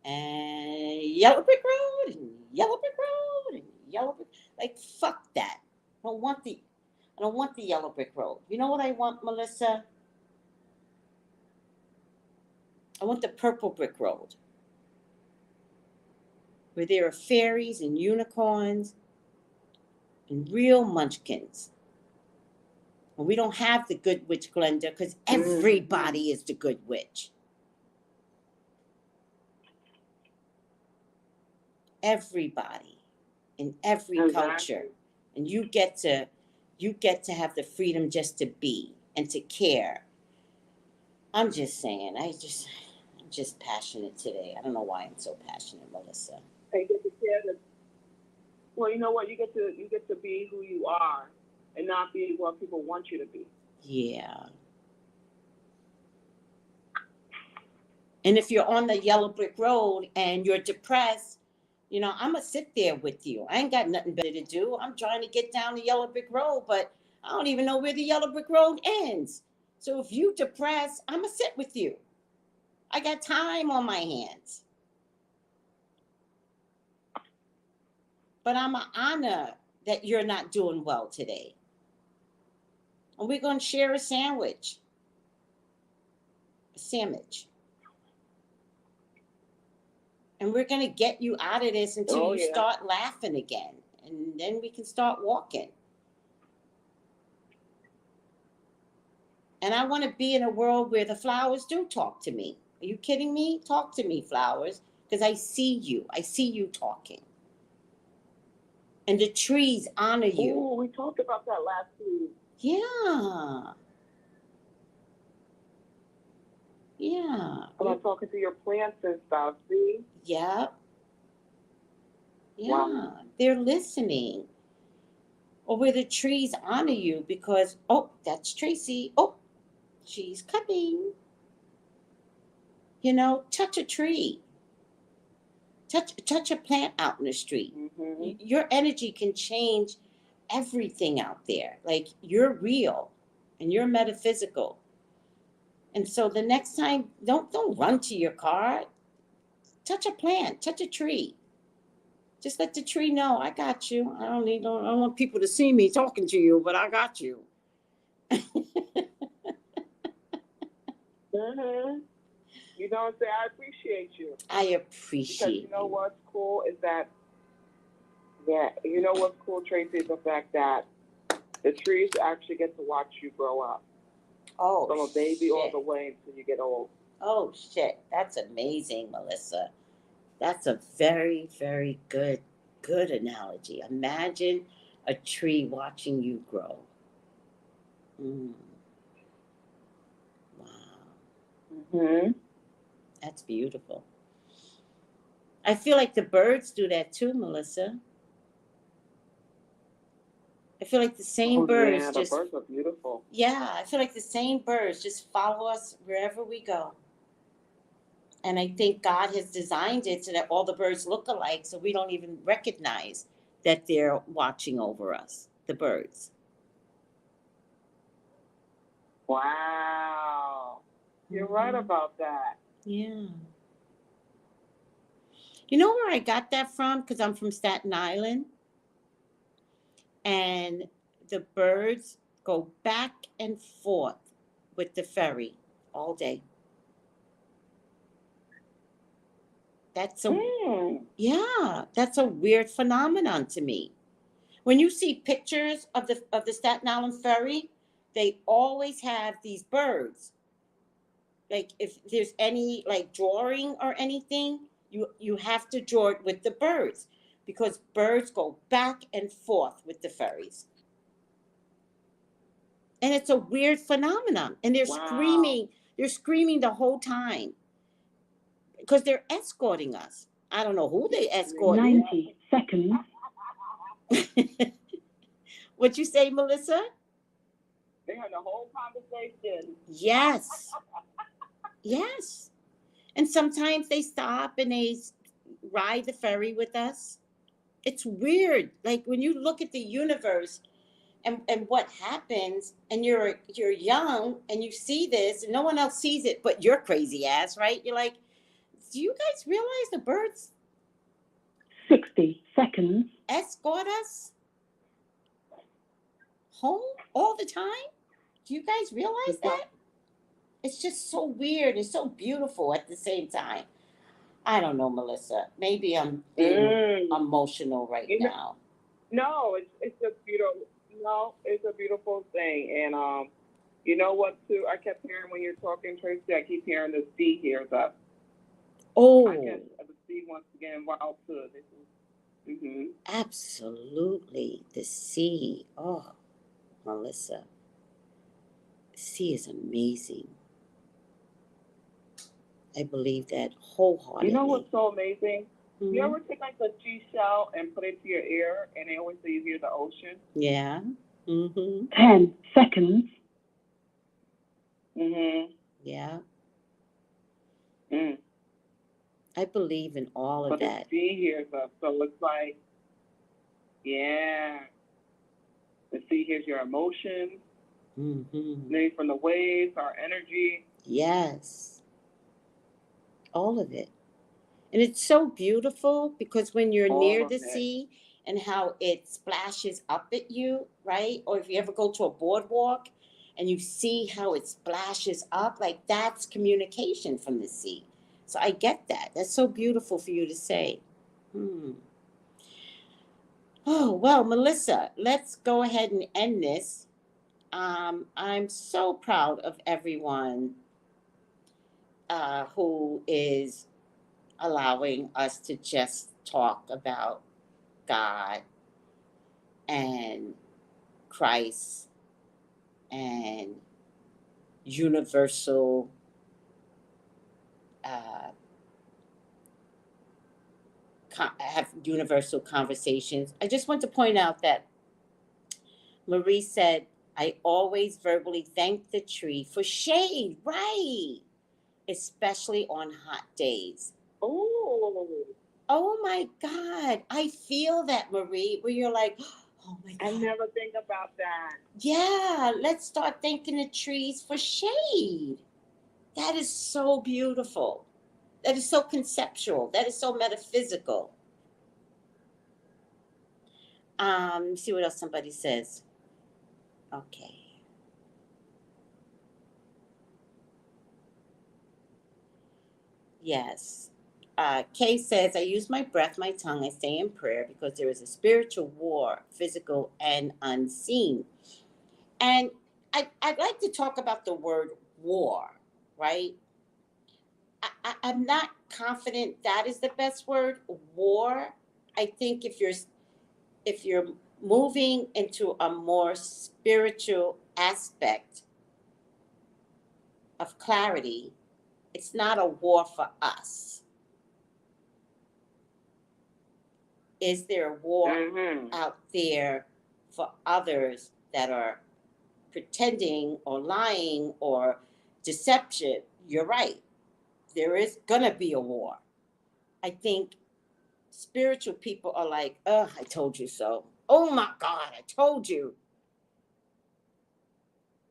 And yellow brick road and yellow brick road and yellow brick, like fuck that. I don't want the yellow brick road. You know what I want, Melissa? I want the purple brick road, where there are fairies and unicorns and real munchkins. And we don't have the good witch Glenda, because everybody is the good witch. Everybody in every culture. And you get to have the freedom just to be and to care. I'm just saying, I'm just passionate today. I don't know why I'm so passionate, Melissa. You get to care. Well, you know what? You get to be who you are and not be what people want you to be. Yeah. And if you're on the yellow brick road and you're depressed, you know, I'm going to sit there with you. I ain't got nothing better to do. I'm trying to get down the yellow brick road, but I don't even know where the yellow brick road ends. So if you depressed, I'm going to sit with you. I got time on my hands. But I'm going to honor that you're not doing well today. And we're going to share a sandwich. And we're going to get you out of this until you start laughing again. And then we can start walking. And I want to be in a world where the flowers do talk to me. Are you kidding me? Talk to me, flowers. Because I see you. I see you talking. And the trees honor you. Oh, we talked about that last week. Yeah. Yeah. About talking to your plants and stuff, see? Yeah. Yeah. Wow. They're listening. Or where the trees honor you because, oh, that's Tracey. Oh, she's coming. You know, touch a tree. Touch a plant out in the street. Mm-hmm. Your energy can change everything out there. Like, you're real and you're metaphysical. And so the next time, don't run to your car. Touch a plant, touch a tree. Just let the tree know, I got you. I don't want people to see me talking to you, but I got you. Mm-hmm. You don't say, I appreciate you. I appreciate you. Because you know what's cool is that, you know what's cool, Tracey, is the fact that the trees actually get to watch you grow up. Oh, from a baby all the way until you get old. Oh, shit. That's amazing, Melissa. That's a very, very good analogy. Imagine a tree watching you grow. Wow. Mm-hmm. That's beautiful. I feel like the birds do that too, Melissa. I feel like the same birds the birds are beautiful. Yeah, I feel like the same birds just follow us wherever we go. And I think God has designed it so that all the birds look alike, so we don't even recognize that they're watching over us, the birds. Wow. You're right about that. Yeah. You know where I got that from? Because I'm from Staten Island. And the birds go back and forth with the ferry all day. That's that's a weird phenomenon to me. When you see pictures of the Staten Island ferry, they always have these birds. Like if there's any like drawing or anything, you have to draw it with the birds because birds go back and forth with the ferries. And it's a weird phenomenon. And they're screaming the whole time. Because they're escorting us. I don't know who they escort. 90 seconds. What'd you say, Melissa? They had a whole conversation. Yes. Yes. And sometimes they stop and they ride the ferry with us. It's weird. Like when you look at the universe, And what happens, and you're young and you see this and no one else sees it but your crazy ass, right? You're like, do you guys realize the birds 60 seconds. escort us home all the time? Do you guys realize that? It's just so weird. It's so beautiful at the same time. I don't know, Melissa. Maybe I'm being emotional right now. No, it's just beautiful. No, it's a beautiful thing. And you know what, too? I kept hearing when you're talking, Tracy, I keep hearing the sea hears us. Oh. I guess the sea wants to get involved, too. Absolutely. The sea. Oh, Melissa. The sea is amazing. I believe that wholeheartedly. You know what's so amazing? Mm-hmm. You ever take like a seashell and put it to your ear, and they always say you hear the ocean? Yeah. 10 seconds. Yeah. I believe in all of that. But the sea hears us, so it's like, yeah. The sea hears your emotions, maybe from the waves, our energy. Yes. All of it. And it's so beautiful because when you're near the sea and how it splashes up at you, right? Or if you ever go to a boardwalk and you see how it splashes up, like that's communication from the sea. So I get that. That's so beautiful for you to say. Oh, well, Melissa, let's go ahead and end this. I'm so proud of everyone who is allowing us to just talk about God and Christ and universal have universal conversations. I just want to point out that Marie said, I always verbally thank the tree for shade, right? Especially on hot days. Oh my God. I feel that, Marie, where you're like, oh my God. I never think about that. Yeah, let's start thanking the trees for shade. That is so beautiful. That is so conceptual. That is so metaphysical. See what else somebody says. Okay. Yes. Kay says, I use my breath, my tongue, I stay in prayer because there is a spiritual war, physical and unseen. And I'd like to talk about the word war, right? I'm not confident that is the best word, war. I think if you're moving into a more spiritual aspect of clarity, it's not a war for us. Is there a war out there for others that are pretending or lying or deception? You're right. There is going to be a war. I think spiritual people are like, I told you so. Oh my God, I told you.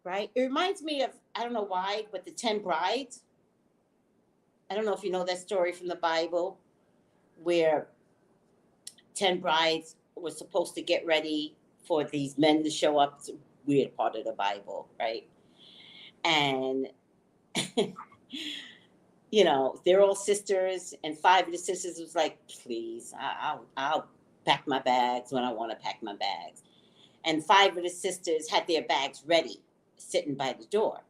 Right? It reminds me of, I don't know why, but the 10 brides. I don't know if you know that story from the Bible where 10 brides were supposed to get ready for these men to show up. It's a weird part of the Bible, right? And, you know, they're all sisters, and 5 of the sisters was like, please, I'll pack my bags when I want to pack my bags. And 5 of the sisters had their bags ready, sitting by the door.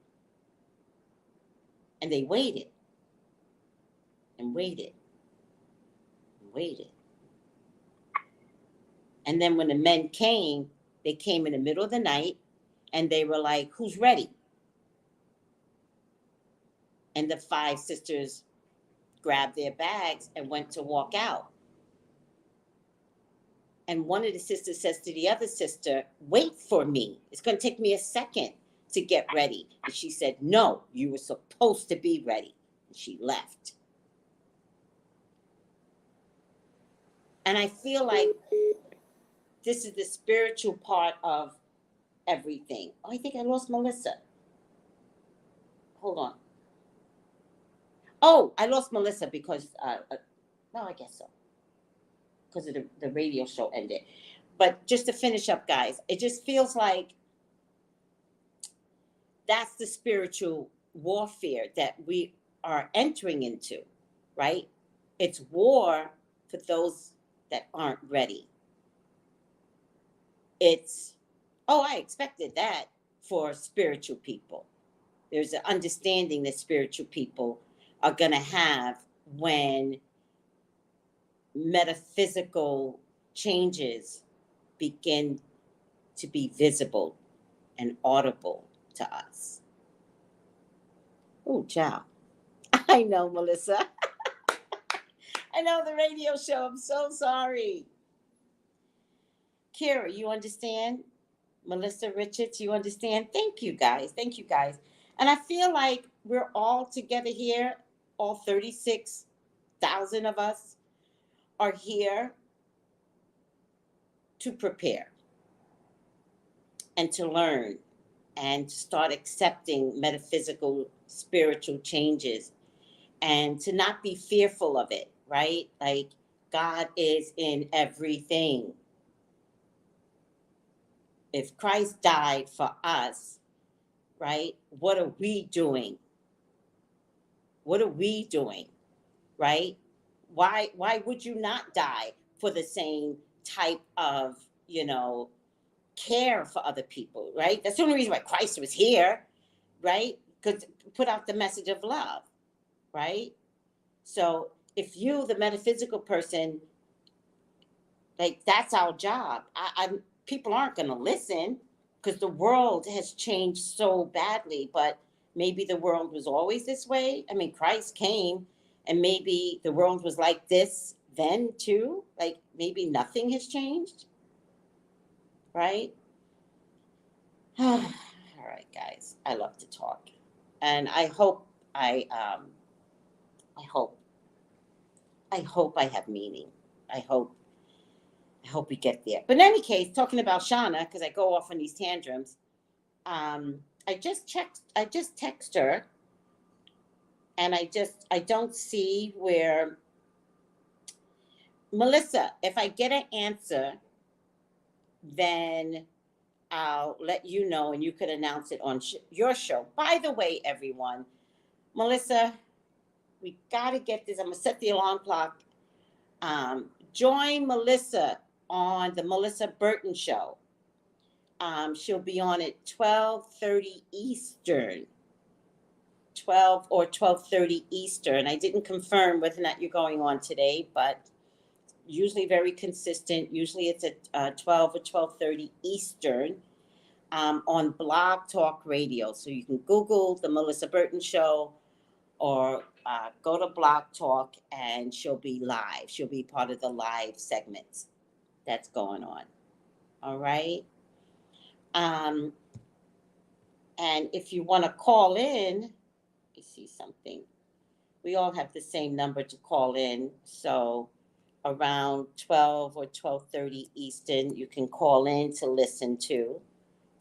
And they waited and waited and waited. And then when the men came, they came in the middle of the night and they were like, who's ready? And the 5 sisters grabbed their bags and went to walk out. And one of the sisters says to the other sister, wait for me. It's going to take me a second to get ready. And she said, no, you were supposed to be ready. And she left. And I feel like this is the spiritual part of everything. Oh, I think I lost Melissa. Hold on. Oh, I lost Melissa because, no, I guess so. Because of the radio show ended. But just to finish up, guys, it just feels like that's the spiritual warfare that we are entering into, right? It's war for those that aren't ready. It's, oh, I expected that for spiritual people. There's an understanding that spiritual people are going to have when metaphysical changes begin to be visible and audible to us. Oh, ciao. I know, Melissa. I know the radio show. I'm so sorry. Kira, you understand? Melissa Richards, you understand? Thank you, guys. Thank you, guys. And I feel like we're all together here. All 36,000 of us are here to prepare and to learn and to start accepting metaphysical, spiritual changes and to not be fearful of it, right? Like, God is in everything. If Christ died for us, right, what are we doing? What are we doing, right? Why would you not die for the same type of, care for other people, right? That's the only reason why Christ was here, right? Because put out the message of love, right? So if you, the metaphysical person, like, that's our job. People aren't going to listen because the world has changed so badly, but maybe the world was always this way. I mean, Christ came and maybe the world was like this then too. Like, maybe nothing has changed, right? All right, guys, I love to talk. And I hope I hope I have meaning. I hope we get there. But in any case, talking about Shauna, because I go off on these tantrums, I just text her, and I don't see where, Melissa, if I get an answer, then I'll let you know, and you could announce it on your show. By the way, everyone, Melissa, we got to get this. I'm going to set the alarm clock. Join Melissa on the Melissa Burton Show. She'll be on at 12:30 Eastern. 12 or 12:30 Eastern. I didn't confirm whether or not you're going on today, but usually very consistent. Usually it's at 12 or 12:30 Eastern on Blog Talk Radio. So you can Google the Melissa Burton Show or go to Blog Talk, and she'll be live. She'll be part of the live segments that's going on. All right. And if you want to call in, I see something. We all have the same number to call in. So around 12 or 12:30 Eastern, you can call in to listen to.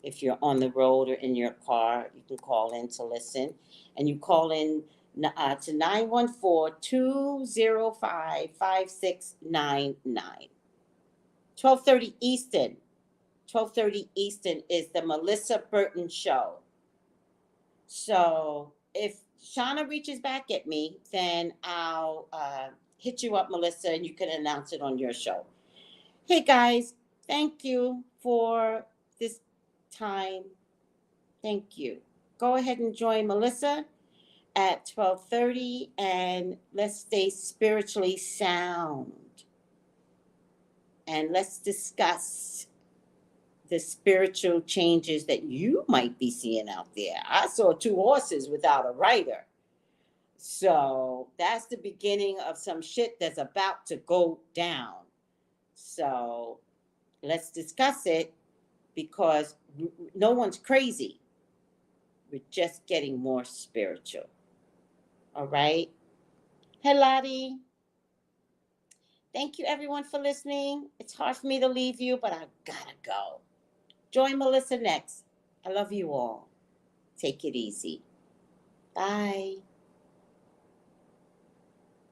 If you're on the road or in your car, you can call in to listen. And you call in to 914-205-5699. 12:30 Eastern. 12:30 Eastern is the Melissa Burton Show. So if Shauna reaches back at me, then I'll hit you up, Melissa, and you can announce it on your show. Hey, guys, thank you for this time. Thank you. Go ahead and join Melissa at 12:30, and let's stay spiritually sound. And let's discuss the spiritual changes that you might be seeing out there. I saw 2 horses without a rider. So that's the beginning of some shit that's about to go down. So let's discuss it, because no one's crazy. We're just getting more spiritual. All right? Hey, Lottie. Thank you, everyone, for listening. It's hard for me to leave you, but I've got to go. Join Melissa next. I love you all. Take it easy. Bye.